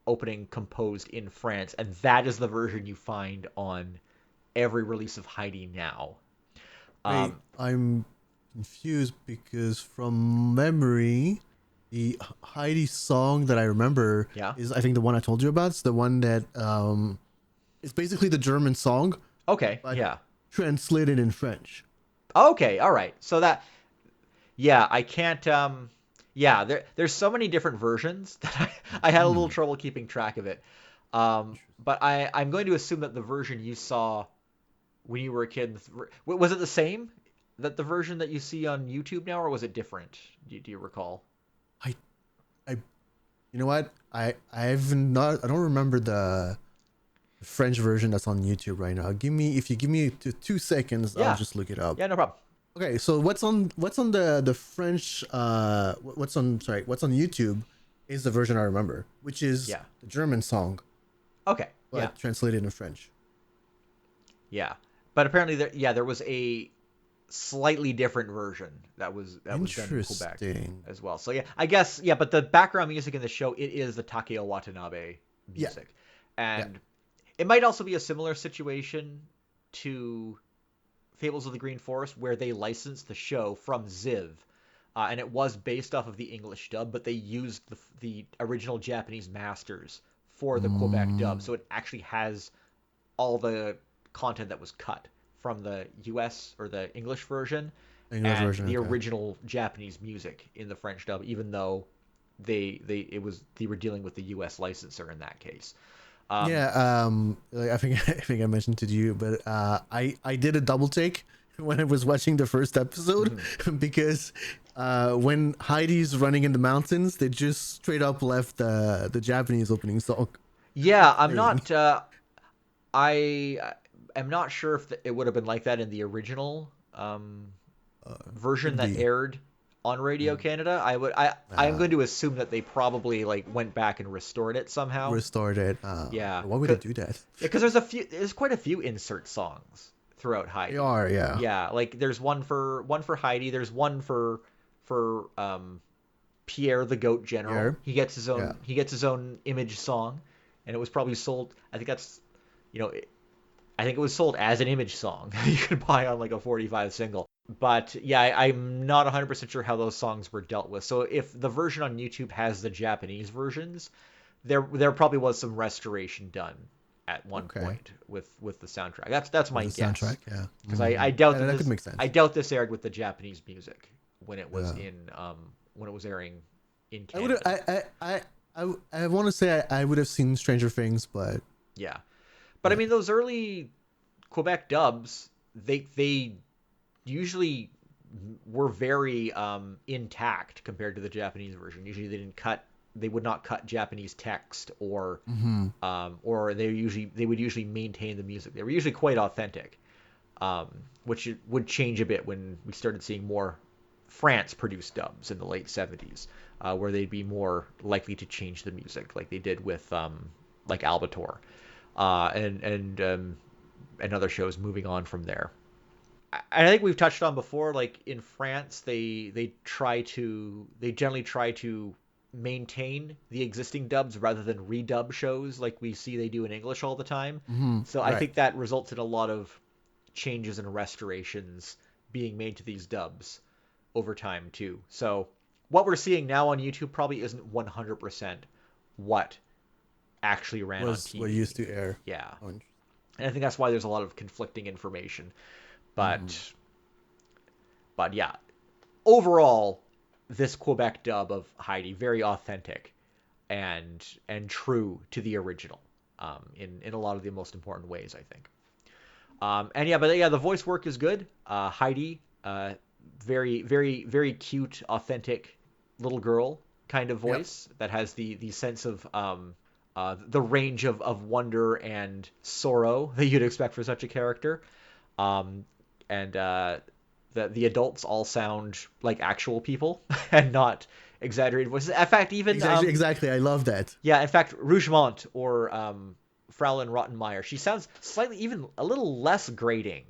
opening composed in France, and that is the version you find on every release of Heidi now. Wait, Um, I'm confused because from memory, the Heidi song that I remember yeah. is I think the one I told you about. It's the one that it's basically the German song, Okay. but Yeah. translated in French. Okay. All right. So that yeah, I can't. Yeah, there's so many different versions that I had a little Hmm. trouble keeping track of it. Interesting. But I'm going to assume that the version you saw when you were a kid was it the same that the version that you see on YouTube now, or was it different? Do you recall? I I you know what? I don't remember the French version that's on YouTube right now. If you give me 2 seconds, I'll Yeah. just look it up. Yeah. No problem. Okay, so what's on the French what's on YouTube is the version I remember, which is Yeah. the German song Okay. Yeah. but translated in French. Yeah. But apparently there was a slightly different version that was done in Quebec Interesting. as well. So yeah, I guess yeah, but the background music in the show it is the Takeo Watanabe Yeah, music. yeah. And it might also be a similar situation to Fables of the Green Forest where they licensed the show from Ziv. And it was based off of the English dub, but they used the original Japanese masters for the Quebec dub. Mm, So it actually has all the content that was cut from the US or the English version English and version. the Okay. original Japanese music in the French dub, even though they were dealing with the US licensor in that case. Um, Yeah. Like I think I think I mentioned to you, but I did a double take when I was watching the first episode mhm. because when Heidi's running in the mountains, they just straight up left the Japanese opening song Yeah, I'm playing. not. I am not sure if it would have been like that in the original version Could that be. aired on Radio Mm. Canada. I am Uh, going to assume that they probably like went back and restored it somehow. Restart it. Yeah, Why would they do that? because there's quite a few insert songs throughout They Heidi. are, yeah. Yeah, like there's one for Heidi. There's one for Pierre the Goat General. Here, yeah. He gets his own image song, and it was probably sold. I think that's you know I think it was sold as an image song you could buy on like a 45 single. But yeah, I'm not 100% sure how those songs were dealt with. So if the version on YouTube has the Japanese versions, there probably was some restoration done at one Okay. point with the soundtrack. That's With my the guess. soundtrack, yeah. Because I doubt Yeah, that that could this make sense. I doubt this aired with the Japanese music Yeah. when it was airing in I would. Canada. I want to say I would have seen Stranger Things, but Yeah. But I yeah. mean those early Quebec dubs, they usually were very intact compared to the Japanese version. Usually they would not cut Japanese text Mm-hmm. or they would usually maintain the music. They were usually quite authentic, which would change a bit when we started seeing more France produced dubs in the late 70s, where they'd be more likely to change the music like they did with like Albator and other shows moving on from there. I think we've touched on before, like in France, they generally try to maintain the existing dubs rather than redub shows like we see they do in English all the time. Mm-hmm. So I Right. think that results in a lot of changes and restorations being made to these dubs over time too. So what we're seeing now on YouTube probably isn't 100% what actually ran on Was what TV. used to air. Yeah. Oh, And I think that's why there's a lot of conflicting information. mm-hmm. But yeah, overall, this Quebec dub of Heidi very authentic and true to the original in a lot of the most important ways, I think. And yeah, but yeah, the voice work is good. Heidi very, very, very cute, authentic little girl kind of Yep. voice that has the sense of the range of wonder and sorrow that you'd expect for such a character. Um, and the adults all sound like actual people and not exaggerated voices. In fact, even Exactly. I love that. yeah, in fact, Rougemont or Fraulein Rottenmeier, she sounds slightly, even a little less grating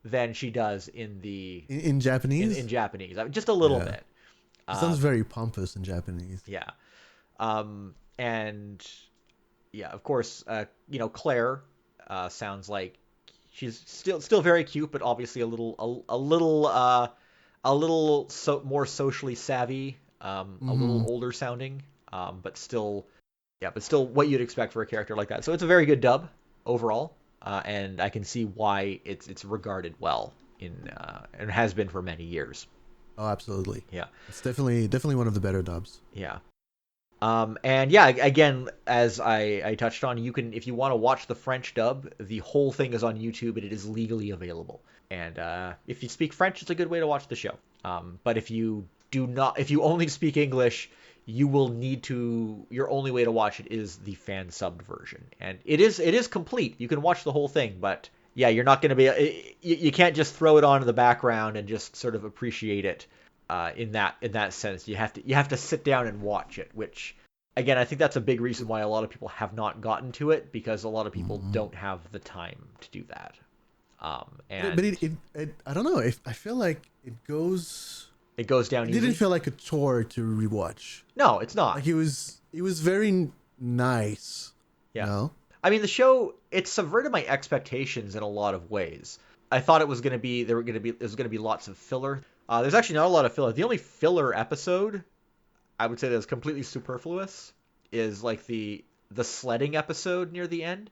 than she does in the In in Japanese. Japanese. I mean, just a little Yeah. bit. She sounds Um, very pompous in Japanese. yeah. And yeah, of course, Claire sounds like she's still very cute, but obviously a little more socially savvy, a little Mm-hmm. older sounding, but still yeah, but still what you'd expect for a character like that. So it's a very good dub overall, and I can see why it's regarded well and has been for many years. Oh, absolutely. Yeah, It's definitely one of the better dubs. yeah. And yeah, again, as I touched on, you can if you want to watch the French dub, the whole thing is on YouTube and it is legally available. And if you speak French, it's a good way to watch the show. But if you only speak English, you will need to. Your only way to watch it is the fan subbed version, and it is complete. You can watch the whole thing, but yeah, you're not going to be. You can't just throw it on in the background and just sort of appreciate it in that sense. You have to sit down and watch it, which again I think that's a big reason why a lot of people have not gotten to it because a lot of people Mm-hmm. don't have the time to do that. But And I don't know if I feel like it goes. it goes down It didn't easy. feel like a chore to rewatch. No, it's not. Like it was very nice. Yeah. No. I mean, the show it subverted my expectations in a lot of ways. I thought it was going to be there was going to be lots of filler. There's actually not a lot of filler. The only filler episode I would say that's completely superfluous is like the sledding episode near the end.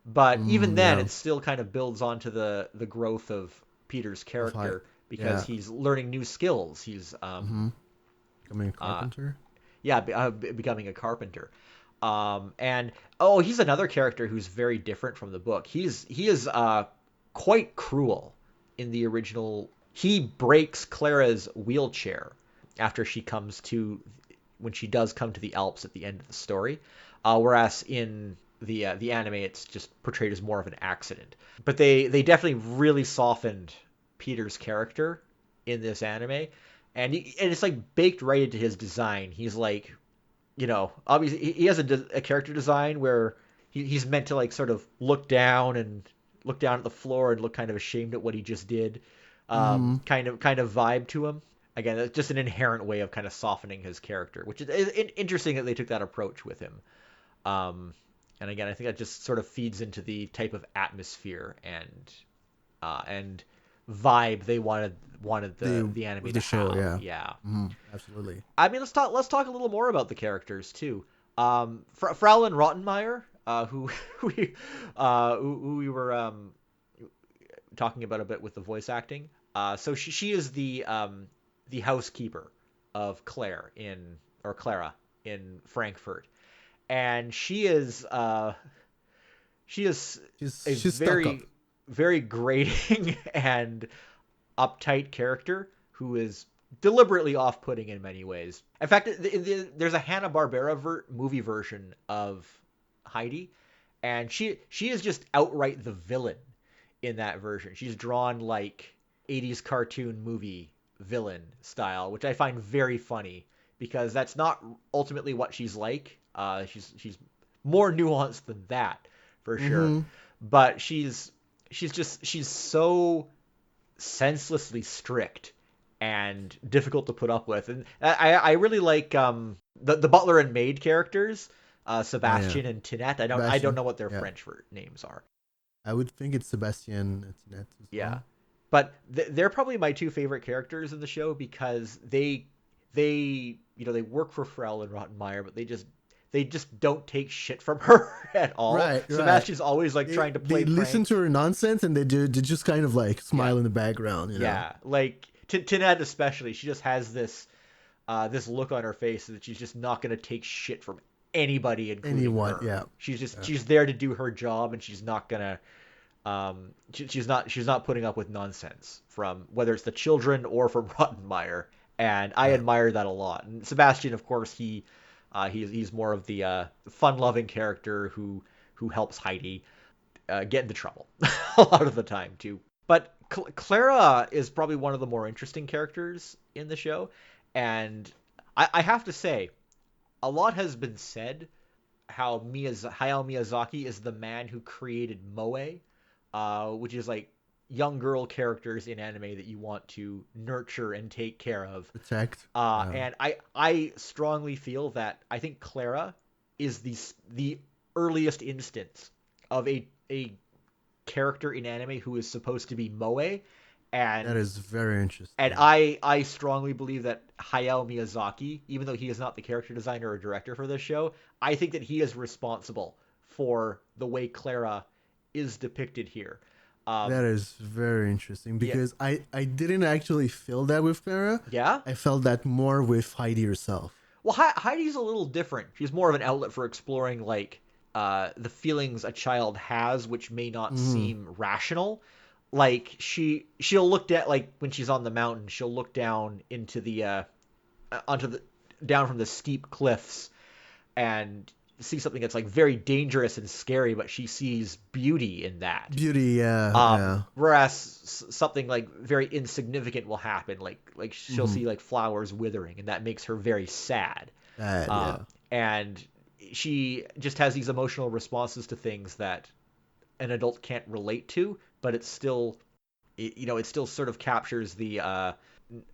But even then, Yeah. it still kind of builds onto the growth of Peter's Of high. character because Yeah. he's learning new skills. He's Mm-hmm. Becoming a uh, carpenter. yeah, becoming a carpenter. And oh, he's another character who's very different from the book. He is quite cruel in the original. He breaks Clara's wheelchair after she comes to when she does come to the Alps at the end of the story. Whereas in the anime, it's just portrayed as more of an accident. But they definitely really softened Peter's character in this anime, and it's like baked right into his design. He's like, obviously he has a character design where he's meant to like sort of look down at the floor and look kind of ashamed at what he just did. Mm-hmm. Kind of vibe to him. Again, it's just an inherent way of kind of softening his character, which is interesting that they took that approach with him. Um, and again, I think that just sort of feeds into the type of atmosphere and vibe they wanted the anime With to the show, have. yeah. Yeah. Mm-hmm. Absolutely. I mean, let's talk a little more about the characters too. Fraulein Rottenmeier, who who we were talking about a bit with the voice acting. So she is the housekeeper of Clara in Frankfurt, and she is a She's stuck up. very grating and uptight character who is deliberately off-putting in many ways. In fact, there's a Hanna-Barbera movie version of Heidi, and she is just outright the villain in that version. She's drawn like 80s cartoon movie villain style, which I find very funny because that's not ultimately what she's like. She's more nuanced than that for sure, Mm-hmm. but she's so senselessly strict and difficult to put up with. And I really like the butler and maid characters, Oh yeah. Sebastian and Tinette. I don't Sebastian. know what their Yeah. French names are. I would think it's Sebastian Etienne as Yeah, well. but they're probably my two favorite characters in the show because they work for Frel and Rottenmeier, but they just don't take shit from her at all. Right, right. Sebastian's always like trying to They play listen to pranks. her nonsense and they just kind of like Yeah, smile in the background. yeah. Like Tinette especially, she just has this look on her face that she's just not gonna take shit from anybody, including Anyone, her. yeah. She's just Yeah. she's there to do her job, and she's not gonna She's not putting up with nonsense from whether it's the children or from Rottenmeier, and I Yeah. admire that a lot. And Sebastian, of course, he's more of the fun-loving character who helps Heidi get into trouble a lot of the time too. But Clara is probably one of the more interesting characters in the show, and I have to say, a lot has been said how Hayao Miyazaki is the man who created moe, which is like young girl characters in anime that you want to nurture and take care of. Protect. And I strongly feel that I think Clara is the earliest instance of a character in anime who is supposed to be moe, That and is very and interesting. I strongly believe that Hayao Miyazaki, even though he is not the character designer or director for this show, I think that he is responsible for the way Clara is depicted here. That Um, is very interesting yeah, because I didn't actually feel that with Clara. yeah. I felt that more with Heidi herself. Well, Heidi's a little different. She's more of an outlet for exploring like the feelings a child has, which may not Hmm. seem rational. Like she'll look at like when she's on the mountain, she'll look down into the onto the down from the steep cliffs and see something that's like very dangerous and scary, but she sees beauty in that. Beauty, yeah, yeah. Whereas something like very insignificant will happen, like she'll Hmm. see like flowers withering, and that makes her very sad. That, yeah. And she just has these emotional responses to things that an adult can't relate to, but it's still, it still sort of captures the, I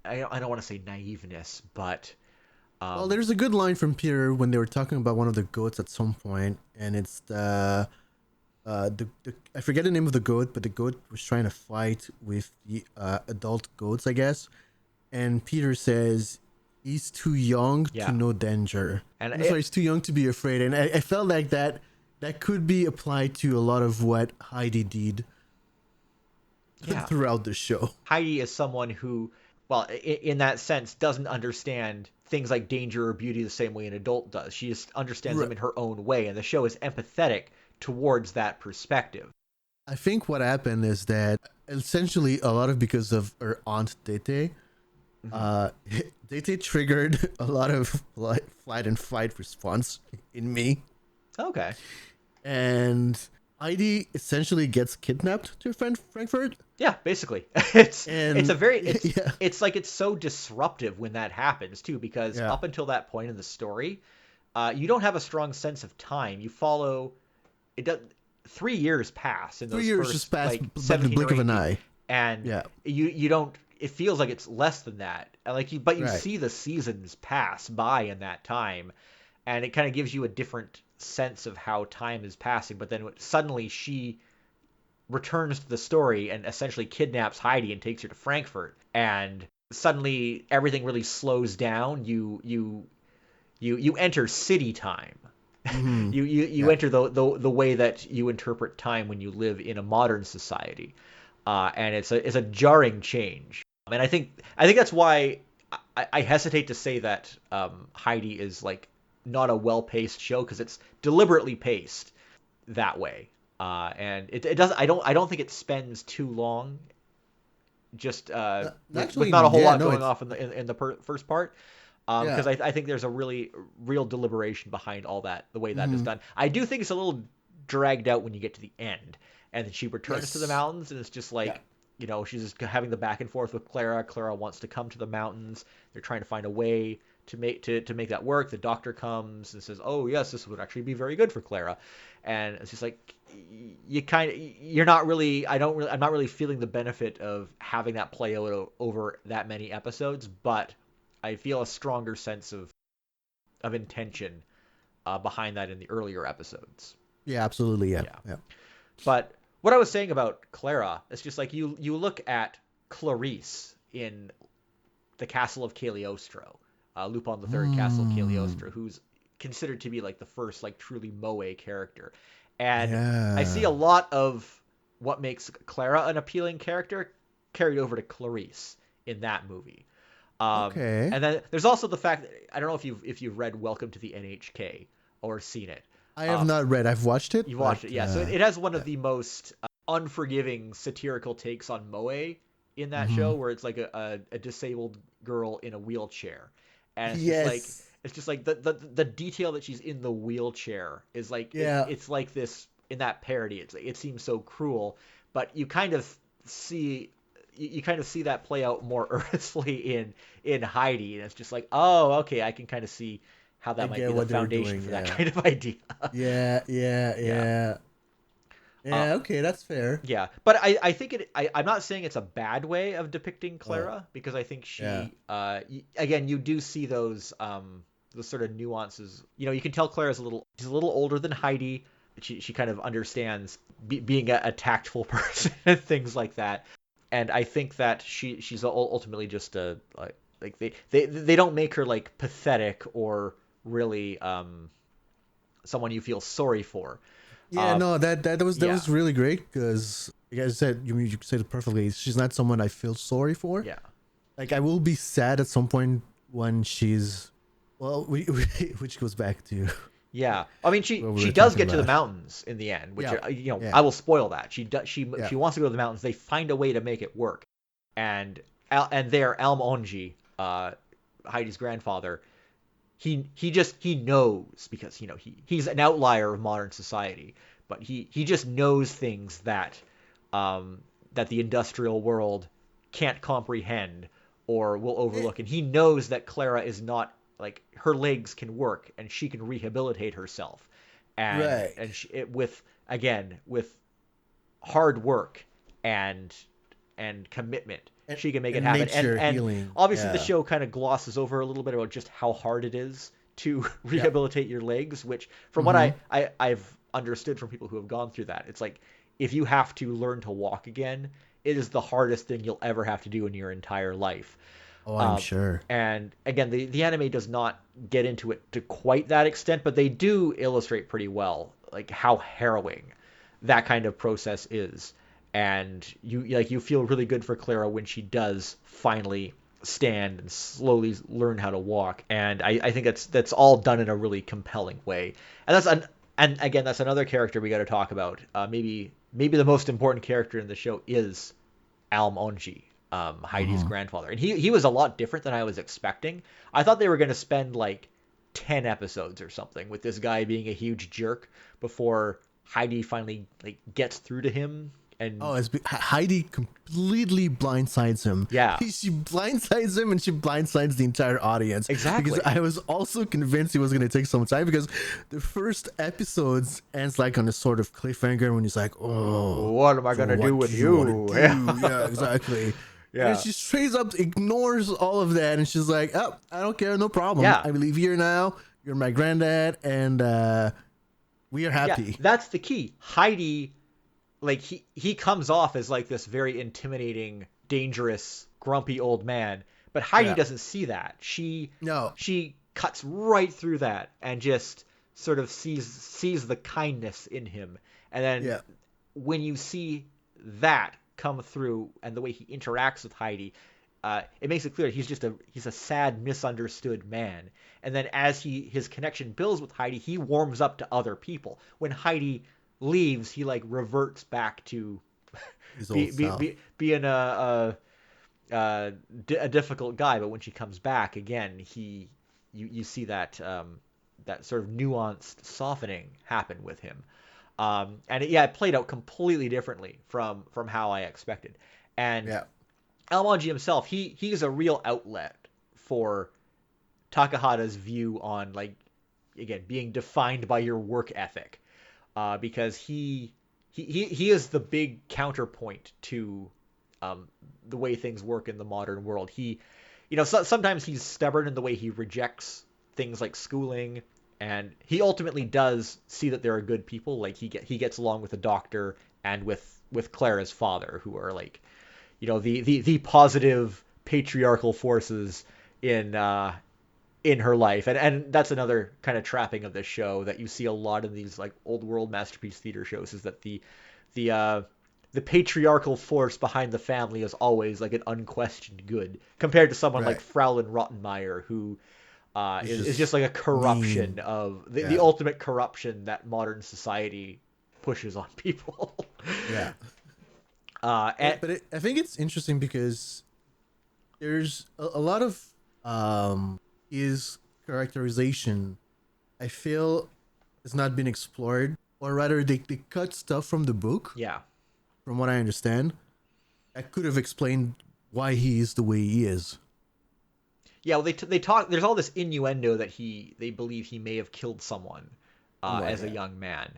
don't want to say naiveness, but Well, um, there's a good line from Peter when they were talking about one of the goats at some point, and it's the I forget the name of the goat, but the goat was trying to fight with the adult goats, I guess. And Peter says he's too young to yeah, know danger. and Sorry, he's too young to be afraid. And I felt like that could be applied to a lot of what Heidi did yeah, throughout the show. Heidi is someone who, well, in that sense, doesn't understand things like danger or beauty the same way an adult does. She just understands Right. them in her own way, and the show is empathetic towards that perspective. I think what happened is that essentially a lot of because of her aunt Tete, Hmm. uh, Tete triggered a lot of like flight and fight response in me, Okay. and Heidi essentially gets kidnapped to Frankfurt, Yeah, basically. It's a and very yeah, it's like it's so disruptive when that happens too, because yeah, up until that point in the story, you don't have a strong sense of time. You follow it does 3 years pass in 3 years just those passed like by the 17 blink or of an 18, eye. and Yeah, you don't, it feels like it's less than that. And like but you right. see the seasons pass by in that time, and it kind of gives you a different sense of how time is passing. But then suddenly she returns to the story and essentially kidnaps Heidi and takes her to Frankfurt. And suddenly everything really slows down. You enter city time. Mm-hmm. You Yeah, enter the way that you interpret time when you live in a modern society, and it's a jarring change. And I think that's why I hesitate to say that Heidi is like not a well paced show, because it's deliberately paced that way. And it doesn't. I don't think it spends too long just with actually, not a whole yeah, lot no, going it's off in the first part. Because yeah. I think there's a really real deliberation behind all that, the way that is Mm-hmm. done. I do think it's a little dragged out when you get to the end, and then she returns to the Yes, mountains, and it's just yeah. like, she's just having the back and forth with Clara. Clara wants to come to the mountains. They're trying to find a way to make that work. The doctor comes and says, "Oh yes, this would actually be very good for Clara," and it's just like you're not really. I'm not really feeling the benefit of having that play out over that many episodes, but I feel a stronger sense of intention behind that in the earlier episodes. Yeah, absolutely, yeah, Yeah. yeah. But what I was saying about Clara, it's just like you look at Clarice in the Castle of Cagliostro, Lupin the Third Castle of Mm, Cagliostro, who's considered to be like the first like truly moe character, and I see a yeah. lot of what makes Clara an appealing character carried over to Clarice in that movie. Okay. And then there's also the fact that I don't know if you've read Welcome to the NHK or seen it. I have Um, not read. I've watched it, you've but watched it, yeah. So it has one of yeah. the most unforgiving satirical takes on moe in that Mm-hmm. show, where it's like a disabled girl in a wheelchair, and Yes. it's just like the detail that she's in the wheelchair is like Yeah. it's like this in that parody. It seems so cruel, but you kind of see you kind of see that play out more earnestly in Heidi, and it's just like, oh, okay, I can kind of see how I that might be get the what they're foundation doing. for that Yeah. kind of idea. Yeah. Yeah. Yeah. Yeah. Uh, Yeah. Okay, that's fair. Yeah, but I think I'm not saying it's a bad way of depicting Oh, Clara, because I think yeah. she again, you do see those sort of nuances. You know, you can tell Clara's she's a little older than Heidi. She kind of understands being a tactful person and things like that. And I think that she's ultimately just a like they don't make her like pathetic or really someone you feel sorry for. Yeah. Um, No, that yeah, was really great because, like I said, you said it perfectly. She's not someone I feel sorry for. yeah. Like I will be sad at some point when she's, well, which goes back to Yeah, I mean, what we she were does talking get to the about. mountains in the end, which Yeah. I Yeah. will spoil that. She does Yeah. she wants to go to the mountains. They find a way to make it work, and and there Alm Onji, Heidi's grandfather, he knows, because he's an outlier of modern society, but he just knows things that that the industrial world can't comprehend or will Eh, overlook, and he knows that Clara is not, like, her legs can work and she can rehabilitate herself, right. with, again, with hard work and commitment, And, she can make it and happen. nature And healing. obviously the Yeah. show kind of glosses over a little bit about just how hard it is to Yeah. rehabilitate your legs, which, from what Mm-hmm. I've understood from people who have gone through that, it's like, if you have to learn to walk again, it is the hardest thing you'll ever have to do in your entire life. Oh, I'm Um, sure. and again, the anime does not get into it to quite that extent, but they do illustrate pretty well, like, how harrowing that kind of process is. And you feel really good for Clara when she does finally stand and slowly learn how to walk. And I think that's all done in a really compelling way. And again, that's another character we got to talk about. Maybe the most important character in the show is Alm Onji, Heidi's Mm-hmm. grandfather, and he was a lot different than I was expecting. I thought they were going to spend like 10 episodes or something with this guy being a huge jerk before Heidi finally, like, gets through to him. Oh, And Heidi completely blindsides him. yeah, She blindsides him and she blindsides the entire audience. Because exactly. I was also convinced it was going to take some time because the first episodes ends like on a sort of cliffhanger when he's like, oh, What am I so gonna do what do with you want to you? do? Yeah, exactly. And then Yeah, she straight up ignores all of that and she's like, oh, I don't care, no problem. yeah, I believe here now. You're my granddad and we are yeah. happy. That's the key. Heidi, like, he comes off as like this very intimidating, dangerous, grumpy old man, but Heidi Yeah. doesn't see that. No. She cuts right through that and just sort of sees the kindness in him. And then Yeah. when you see that come through and the way he interacts with Heidi, it makes it clear he's a sad, misunderstood man. And then as his connection builds with Heidi, he warms up to other people. When Heidi leaves, he, like, reverts back to His old self. being a difficult guy. But when she comes back again, you see that that sort of nuanced softening happen with him. And it played out completely differently from how I expected. And Yeah. Almonji himself, he's a real outlet for Takahata's view on, like, again, being defined by your work ethic, because he is the big counterpoint to the way things work in the modern world. Sometimes he's stubborn in the way he rejects things like schooling, and he ultimately does see that there are good people. Like, he gets along with the doctor and with Clara's father, who are, like, the positive patriarchal forces in in her life. And that's another kind of trapping of this show that you see a lot in these, like, old world masterpiece theater shows, is that the uh the patriarchal force behind the family is always, like, an unquestioned good, compared to someone like Right. Fraulein Rottenmeier, who It's is just just like a corruption mean. of the Yeah. ultimate corruption that modern society pushes on people. Yeah. And I think it's interesting because there's a lot of his characterization I feel has not been explored, or rather they cut stuff from the book, yeah, from what I understand, that could have explained why he is the way he is. yeah. Well, they talk. There's all this innuendo that they believe he may have killed someone Right, as a yeah. young man.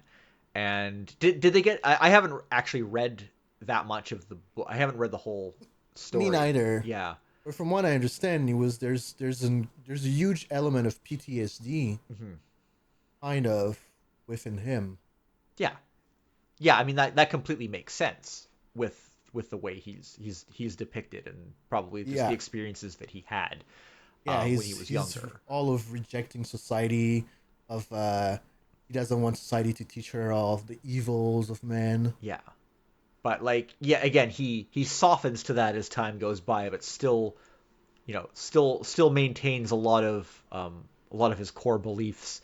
And did they get? I haven't actually read that much of the book. I haven't read the whole Me story. neither. Yeah. But from what I understand, it was there's a huge element of PTSD Hmm. kind of within him. Yeah. Yeah. I mean that completely makes sense with the way he's depicted and probably just the Yeah. experiences that he had Yeah, when he was he's younger. all of rejecting society, of he doesn't want society to teach her all of the evils of man. Yeah. But like yeah, again he softens to that as time goes by, but still still maintains a lot of his core beliefs.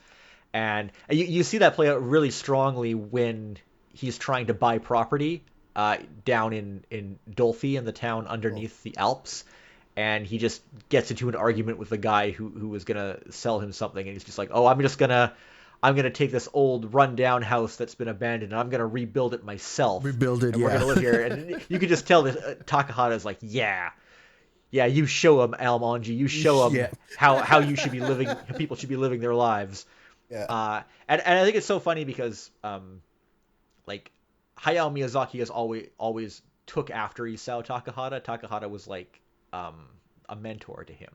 And you see that play out really strongly when he's trying to buy property down in Dolphy, in the town Oh, underneath the Alps. And he just gets into an argument with the guy who was gonna sell him something, and he's just like, "Oh, I'm gonna take this old rundown house that's been abandoned, and I'm gonna rebuild it myself, rebuild it, and we're yeah. gonna live here." And you can just tell that Takahata is like, "Yeah, yeah, you show him, Almonji. You show him Yeah. how you should be living. People should be living their lives." Yeah. And I think it's so funny because like Hayao Miyazaki has always took after Isao Takahata. Takahata was like a mentor to him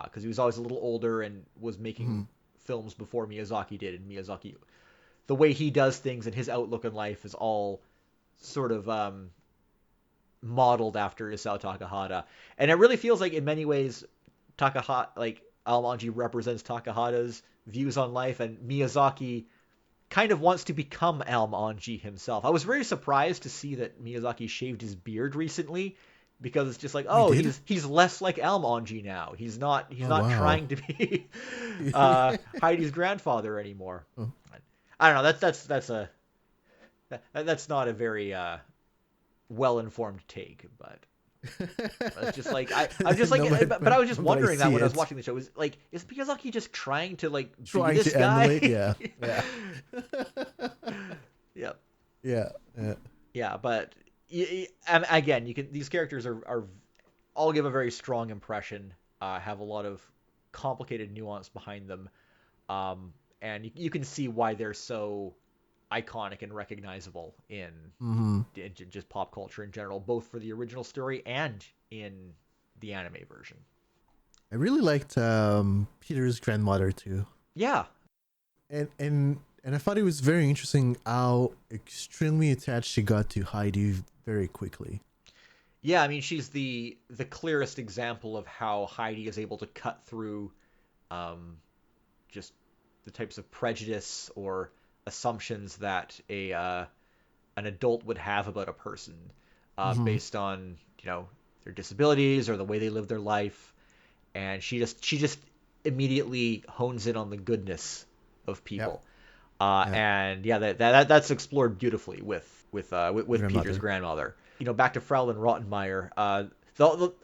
because he was always a little older and was Hmm. making films before Miyazaki did. And Miyazaki, the way he does things and his outlook in life is all sort of modeled after Isao Takahata. And it really feels like in many ways Takahata, like Almanji represents Takahata's views on life, and Miyazaki kind of wants to become Almanji himself. I was very surprised to see that Miyazaki shaved his beard recently, because it's just like, We oh, did? he's less like Almanji now. He's Oh, not wow. trying to be Heidi's grandfather anymore. Oh. I don't know. That's not a very well informed take, but it's just like I'm just like, No, but I was just but I wondering that see when I was it. watching the show. Is like, is Miyazaki just trying to like be Trying this to emulate, guy? yeah. Yeah. Yep. Yeah. Yeah. Yeah, but and again, you can these characters are all give a very strong impression. Have a lot of complicated nuance behind them, and you can see why they're so iconic and recognizable Hmm. in just pop culture in general, both for the original story and in the anime version. I really liked Peter's grandmother too. Yeah, And I thought it was very interesting how extremely attached she got to Heidi very quickly. yeah. I mean, she's the clearest example of how Heidi is able to cut through um, just the types of prejudice or assumptions that a an adult would have about a person Hmm. based on their disabilities or the way they live their life, and she just immediately hones in on the goodness of Yeah. people. Yeah. And yeah, that's explored beautifully with Peter's Grandmother. grandmother. Back to Fraulein Rottenmeier.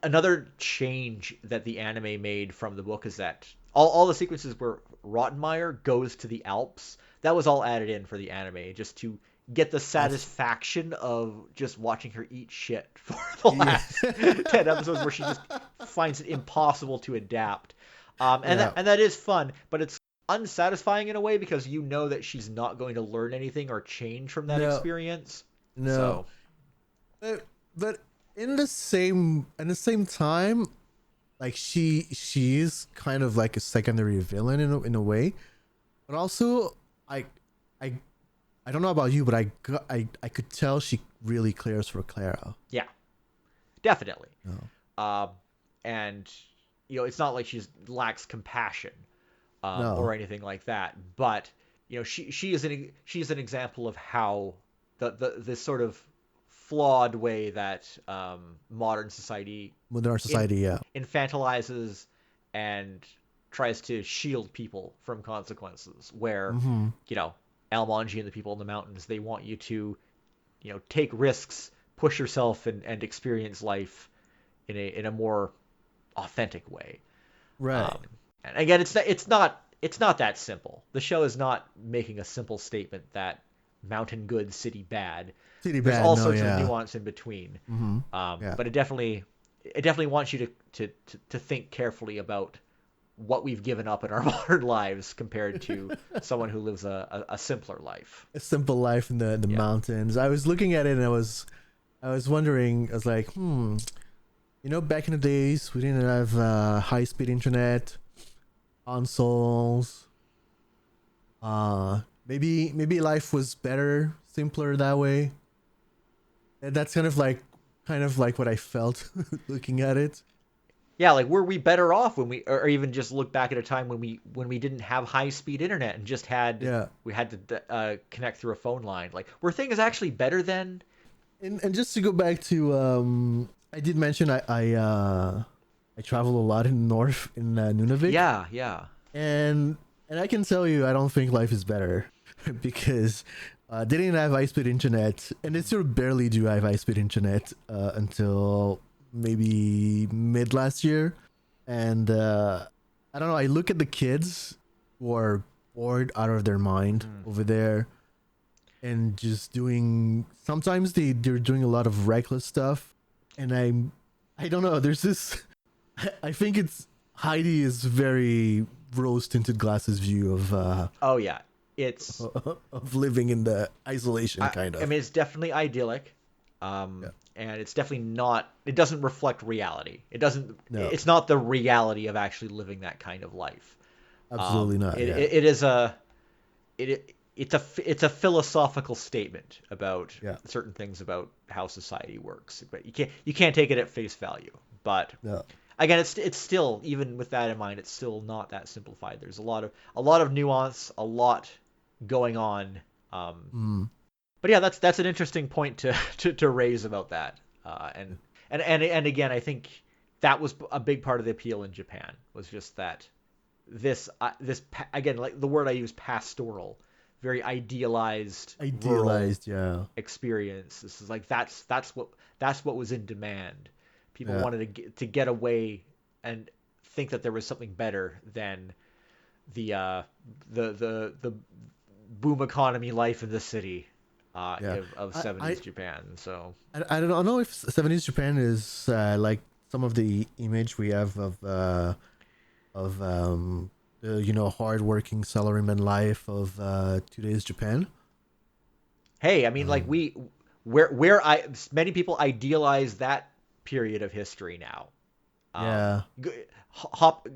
Another change that the anime made from the book is that all the sequences where Rottenmeier goes to the Alps, that was all added in for the anime just to get the That's satisfaction of just watching her eat shit for the yeah. last 10 episodes where she just finds it impossible to adapt. Yeah. And that is fun, but it's unsatisfying in a way because you know that she's not going to learn anything or change from that No. experience. No. So, But in the same time, like she is kind of like a secondary villain in a way. But also I I I don't know about you, but I could tell she really cares for Clara. yeah, definitely. No. Um, and it's not like she lacks compassion or No. anything like that. But she is an example of how this sort of flawed way that modern society Modern in, society, yeah. infantilizes and tries to shield people from consequences. Where Mm-hmm. you know Almonji and the people in the mountains. They want you to, take risks, push yourself, and experience life in a more authentic way. Right. And again, it's not that simple. The show is not making a simple statement that mountain good, city bad. City There's bad. all No, sorts of yeah. nuance in between. Mm-hmm. Yeah. But it definitely wants you to think carefully about what we've given up in our modern lives compared to someone who lives a simpler life. A simple life in the Yeah. mountains. I was looking at it and I was wondering. I was like, back in the days we didn't have high speed internet, consoles. Maybe life was better, simpler that way. And that's kind of like what I felt looking at it. Yeah, like were we better off when or even just look back at a time when we didn't have high speed internet and just Yeah. we had to connect through a phone line? Like were things actually better then? And just to go back to I did mention I travel a lot in north in Nunavik, Yeah, yeah. and I can tell you I don't think life is better because they didn't have high speed internet, and they still barely do have high speed internet until maybe mid last year, and I don't know. I look at the kids who are bored out of their mind Mm. over there and just doing sometimes they're doing a lot of reckless stuff, and I don't know, there's this I think it's Heidi is very rose tinted glasses view of Oh yeah. It's of living in the isolation I, kind I of. mean it's definitely idyllic. Yeah. And it's definitely not it doesn't reflect reality. No, It's not the reality of actually living that kind of life. absolutely not. It, Yeah. it, it is a it's a philosophical statement about Yeah. certain things about how society works, but you can't take it at face value. But No. again, it's still, even with that in mind, it's still not that simplified. There's a lot of nuance, a lot going on. Um, Mm. but yeah, that's an interesting point to raise about that. And again, I think that was a big part of the appeal in Japan, was just that again, like the word I use, pastoral, very idealized rural Idealized. Yeah. experience. This is like that's what was in demand. People Yeah. wanted to get away and think that there was something better than the the boom economy life in the city Yeah. of I 70s Japan. So I don't know if 70s Japan is like some of the image we have of the hardworking salaryman life of today's Japan. hey, I mean, like Um, where I many people idealize that period of history now. yeah,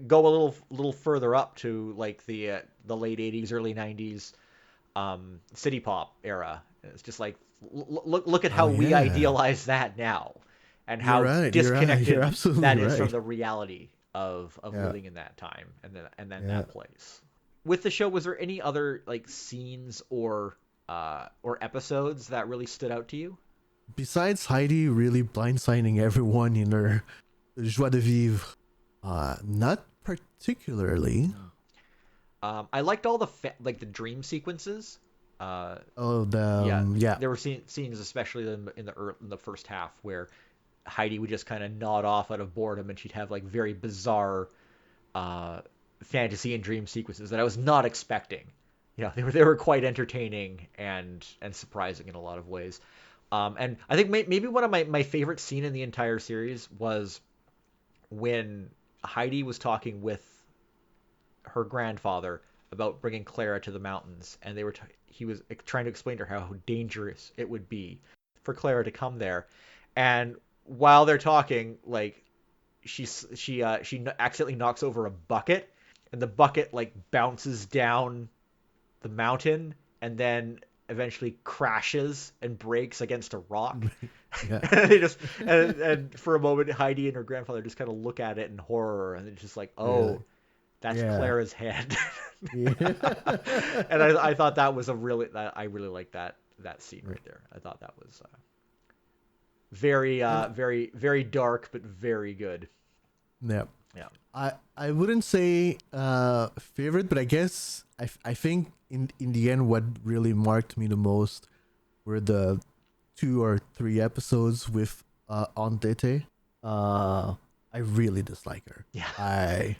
Go a little further up to like the late 80s, early 90s city pop era. It's just like look at oh how we yeah, idealize that now, and you're how right. You're right. You're disconnected absolutely that is from right. the reality of Yeah, living in that time and then yeah. that place. With the show, was there any other like scenes or episodes that really stood out to you? Besides Heidi really blindsiding everyone in her joie de vivre, not particularly. Mm. I liked all like the dream sequences. Uh, Oh, the yeah, yeah, there were scenes, especially in the first half, where Heidi would just kind of nod off out of boredom, and she'd have like very bizarre uh, fantasy and dream sequences that I was not expecting. They were quite entertaining and surprising in a lot of ways. And I think maybe one of my favorite scene in the entire series was when Heidi was talking with her grandfather about bringing Clara to the mountains, and he was trying to explain to her how dangerous it would be for Clara to come there. And while they're talking, like she accidentally knocks over a bucket, and the bucket like bounces down the mountain and then eventually crashes and breaks against a rock. yeah, And they just and for a moment Heidi and her grandfather just kind of look at it in horror, and it's just like, yeah, oh, that's yeah, Clara's head. yeah. And I thought that was I really liked that scene right there. I thought that was very and very very dark but very good. yeah, Yeah. I wouldn't say favorite, but I guess I think in the end what really marked me the most were the 2 or 3 episodes with Antete. I really dislike her. Yeah. I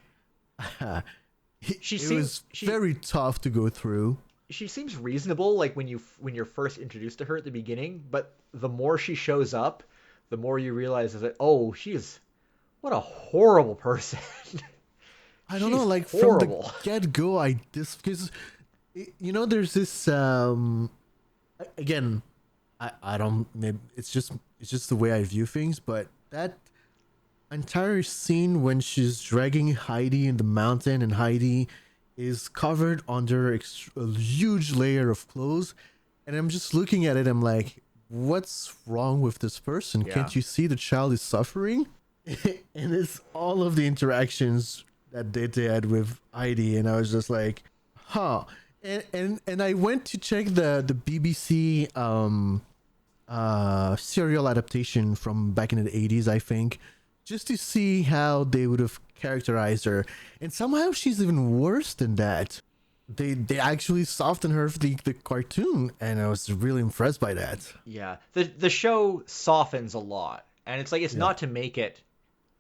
She it seems was she very tough to go through. she seems reasonable like when you're first introduced to her at the beginning, but the more she shows up, the more you realize that oh, she is what a horrible person. I don't know, She's like from the horrible. get go, I this because there's this again, I don't maybe it's just the way I view things, but that entire scene when she's dragging Heidi in the mountain and Heidi is covered under a huge layer of clothes, and I'm just looking at it. I'm like, what's wrong with this person? Yeah. Can't you see the child is suffering? And it's all of the interactions that Dete had with Heidi, and I was just like, huh. And I went to check the BBC serial adaptation from back in the 80s, I think, just to see how they would have characterized her. And somehow she's even worse than that. They actually softened her for the cartoon, and I was really impressed by that. Yeah. The show softens a lot. And it's like it's Yeah. not to make it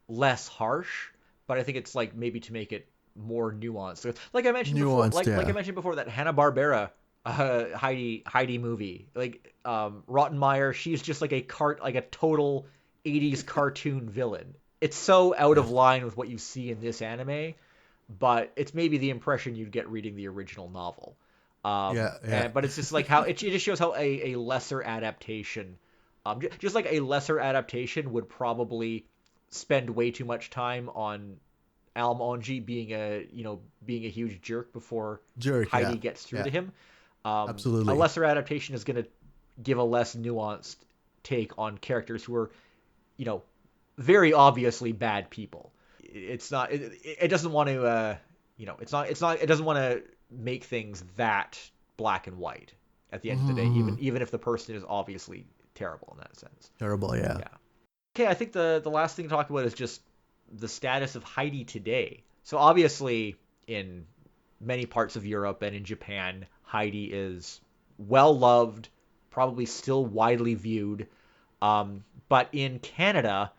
less harsh, but I think it's like maybe to make it more nuanced. So, like I mentioned before, Nuanced, like I yeah. mentioned before, that Hanna-Barbera Heidi movie, like Rottenmeier, she's just like a total 80s cartoon villain. It's so out Yeah. of line with what you see in this anime, but it's maybe the impression you'd get reading the original novel. Yeah, yeah. But it's just like how it just shows how a lesser adaptation, just like a lesser adaptation would probably spend way too much time on Almonji being a huge jerk before Jerk, yeah. Heidi gets through Yeah, to him. A absolutely. lesser adaptation is going to give a less nuanced take on characters who are, you know, very obviously bad people. It's not. It doesn't want to. It's not. It doesn't want to make things that black and white. At the end of the day, Mm-hmm. even if the person is obviously terrible in that sense. Terrible, yeah. Yeah. Okay, I think the last thing to talk about is just the status of Heidi today. So obviously, in many parts of Europe and in Japan, Heidi is well loved, probably still widely viewed. But in Canada,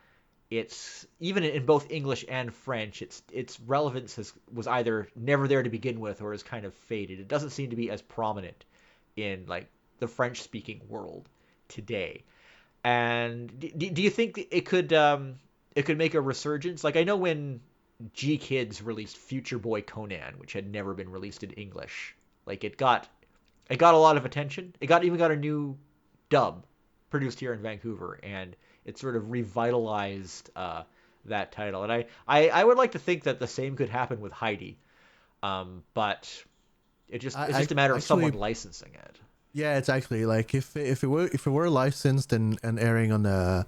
it's even in both English and French, its relevance was either never there to begin with or has kind of faded. It doesn't seem to be as prominent in like the French speaking world today. And do you think it could make a resurgence? Like I know when G Kids released Future Boy Conan, which had never been released in English, like it got a lot of attention. It got a new dub produced here in Vancouver, and it sort of revitalized that title. And I would like to think that the same could happen with Heidi, but it's I just a matter of someone actually, licensing it yeah, it's actually like if it were licensed and airing on a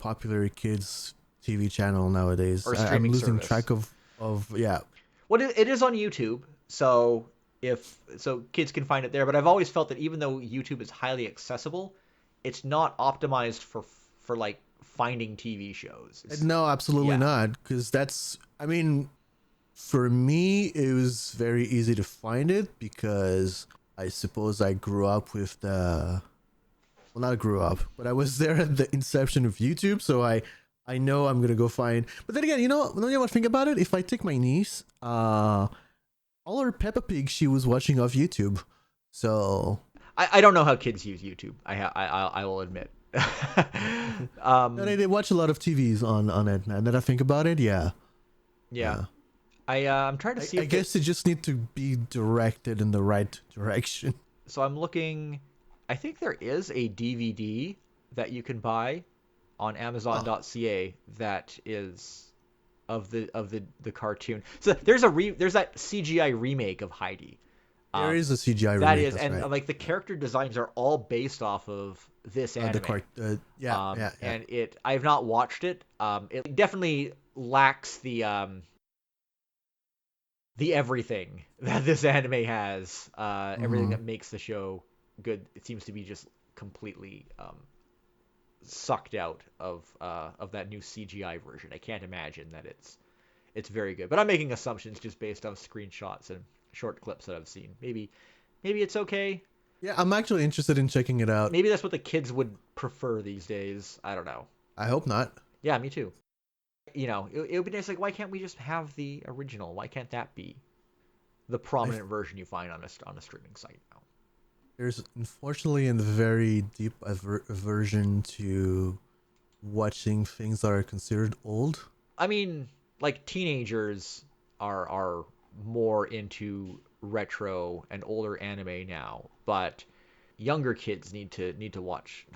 popular kids TV channel nowadays, or a I'm streaming losing service. track of yeah. Well, it is on YouTube, so if so, kids can find it there. But I've always felt that even though YouTube is highly accessible, it's not optimized for like finding TV shows. No, absolutely Yeah, not, because that's, I mean, for me it was very easy to find it because I suppose I grew up with the, well, not grew up, but I was there at the inception of YouTube, so I know I'm gonna go find. But then again, when you think about it, if I take my niece, all her Peppa Pig she was watching off YouTube, so I don't know how kids use YouTube. I will admit. no, um, they watch a lot of TVs on it. Now that I think about it, yeah, yeah, yeah. I'm trying to see I if there. guess they just need to be directed in the right direction. So I'm looking. I think there is a DVD that you can buy on Oh, Amazon.ca that is of the cartoon. So there's that CGI remake of Heidi. there Um, is a CGI that remake. is, That's and right. like the character designs are all based off of this The anime. cart. Yeah, yeah, yeah. And I've not watched it. It definitely lacks the everything that this anime has. Everything Mm-hmm. that makes the show good. It seems to be just completely sucked out of that new CGI version. I can't imagine that it's it's very good. But I'm making assumptions just based on screenshots and short clips that I've seen. Maybe it's okay. Yeah, I'm actually interested in checking it out. Maybe that's what the kids would prefer these days. I don't know. I hope not. Yeah, me too. It would be nice. Like, why can't we just have the original? Why can't that be the prominent version you find on a streaming site now? There's unfortunately a very deep aversion to watching things that are considered old. I mean, like teenagers are more into retro and older anime now, but younger kids need to watch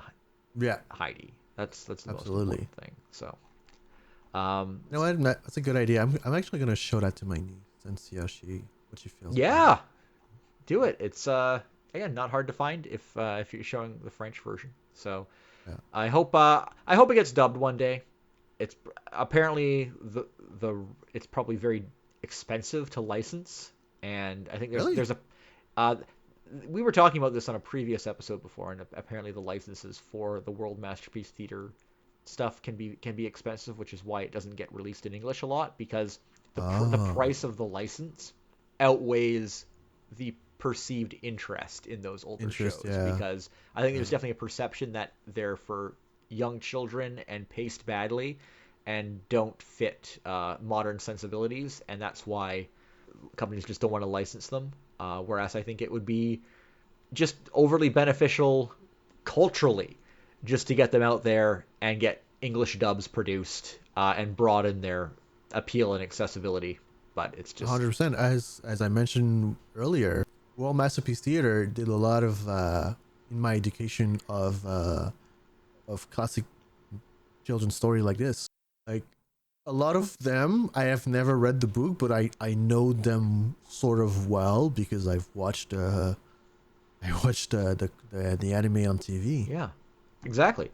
Yeah, Heidi. That's the most absolutely. important thing. So, You know what? That's a good idea. I'm actually gonna show that to my niece and see what she feels. yeah, do it. It's again not hard to find if you're showing the French version. So, Yeah. I hope it gets dubbed one day. It's apparently it's probably very expensive to license, and I think Really? there's a we were talking about this on a previous episode before, and apparently the licenses for the World Masterpiece Theater stuff can be expensive, which is why it doesn't get released in English a lot, because the price of the license outweighs the perceived interest in those older shows. Yeah. Because I think there's definitely a perception that they're for young children and paced badly and don't fit modern sensibilities, and that's why companies just don't want to license them. Whereas I think it would be just overly beneficial culturally just to get them out there and get English dubs produced and broaden their appeal and accessibility. But it's just 100%. As I mentioned earlier, World Masterpiece Theater did a lot of in my education of classic children's story like this. Like a lot of them, I have never read the book, but I know them sort of well because I've watched the anime on TV. Yeah, exactly.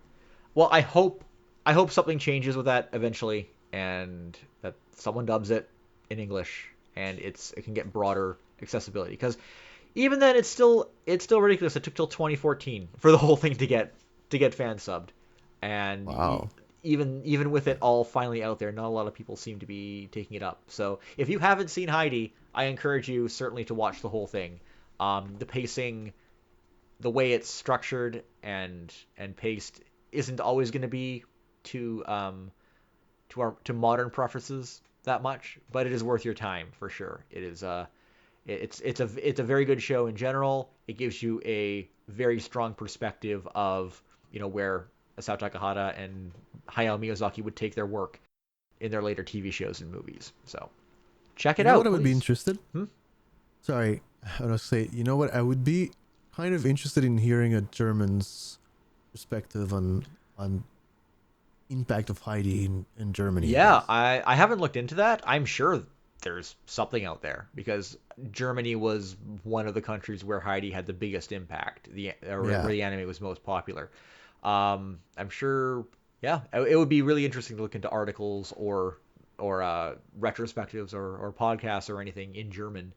Well, I hope something changes with that eventually, and that someone dubs it in English, and it can get broader accessibility. Because even then, it's still ridiculous. It took till 2014 for the whole thing to get fan subbed, and Wow. even with it all finally out there, not a lot of people seem to be taking it up. So if you haven't seen Heidi, I encourage you certainly to watch the whole thing. The pacing, the way it's structured and paced, isn't always going to be to to modern preferences that much, but it is worth your time for sure. It is it's a very good show in general. It gives you a very strong perspective of where Isao Takahata and Hayao Miyazaki would take their work in their later TV shows and movies. So check it You know out. what I would be Please. interested? Sorry, I was say. You know what I would be kind of interested in hearing a German's perspective on impact of Heidi in Germany. Yeah, I haven't looked into that. I'm sure there's something out there because Germany was one of the countries where Heidi had the biggest impact, where the anime was most popular. I'm sure, yeah, it would be really interesting to look into articles or retrospectives or podcasts or anything in German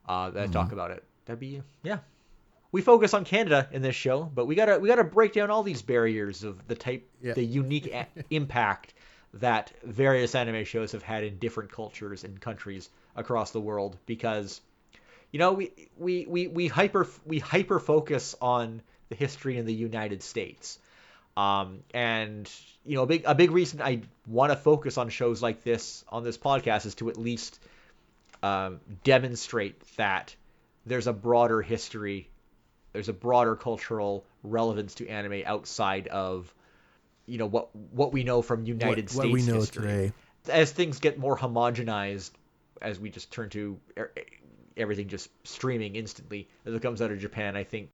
that talk about it. That'd be, yeah. We focus on Canada in this show, but we gotta break down all these barriers of the unique impact that various anime shows have had in different cultures and countries across the world. Because we hyper focus on the history in the United States, and a big reason I want to focus on shows like this on this podcast is to at least demonstrate that there's a broader history. There's a broader cultural relevance to anime outside of, what we know from United States what we know history. today. As things get more homogenized, as we just turn to everything just streaming instantly as it comes out of Japan, I think,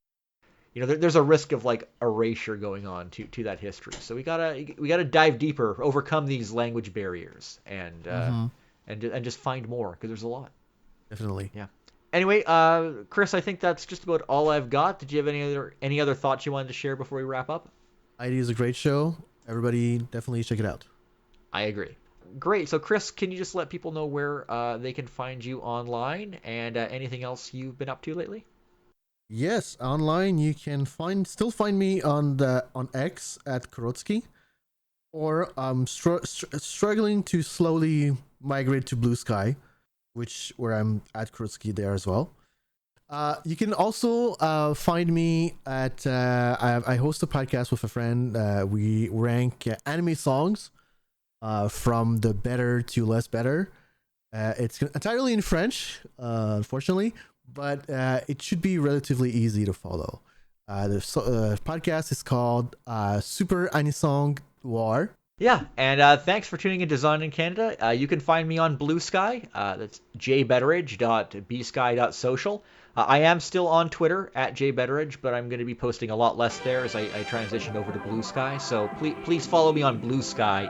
there's a risk of like erasure going on to that history. So we gotta dive deeper, overcome these language barriers, and just find more because there's a lot. Definitely. Yeah. Anyway, Chris, I think that's just about all I've got. Did you have any other thoughts you wanted to share before we wrap up? Heidi is a great show. Everybody definitely check it out. I agree. Great. So, Chris, can you just let people know where they can find you online and anything else you've been up to lately? Yes, online you can still find me on X at Kurotsuki, or I'm struggling to slowly migrate to Blue Sky, where I'm at Kurotsuki there as well. You can also find me at I host a podcast with a friend. We rank anime songs from the better to less better. It's entirely in French, unfortunately, but it should be relatively easy to follow. The podcast is called Super Anisong War. Yeah, and thanks for tuning in to Zon in Canada. You can find me on Blue Sky. That's jbetteridge.bsky.social. I am still on Twitter at jbetteridge, but I'm going to be posting a lot less there as I transition over to Blue Sky. So please follow me on Blue Sky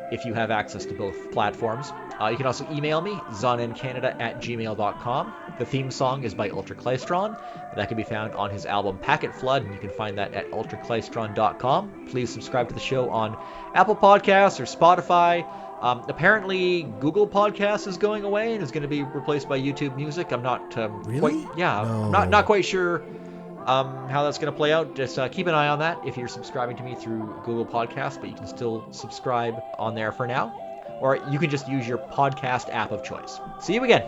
if you have access to both platforms. You can also email me, zonincanada@gmail.com. The theme song is by Ultraclystron. That can be found on his album Packet Flood, and you can find that at ultraclystron.com. Please subscribe to the show on Apple Podcasts or Spotify. Apparently, Google Podcasts is going away and is going to be replaced by YouTube Music. I'm not Really? I'm not quite sure how that's going to play out. Just keep an eye on that if you're subscribing to me through Google Podcasts, but you can still subscribe on there for now. Or you can just use your podcast app of choice. See you again.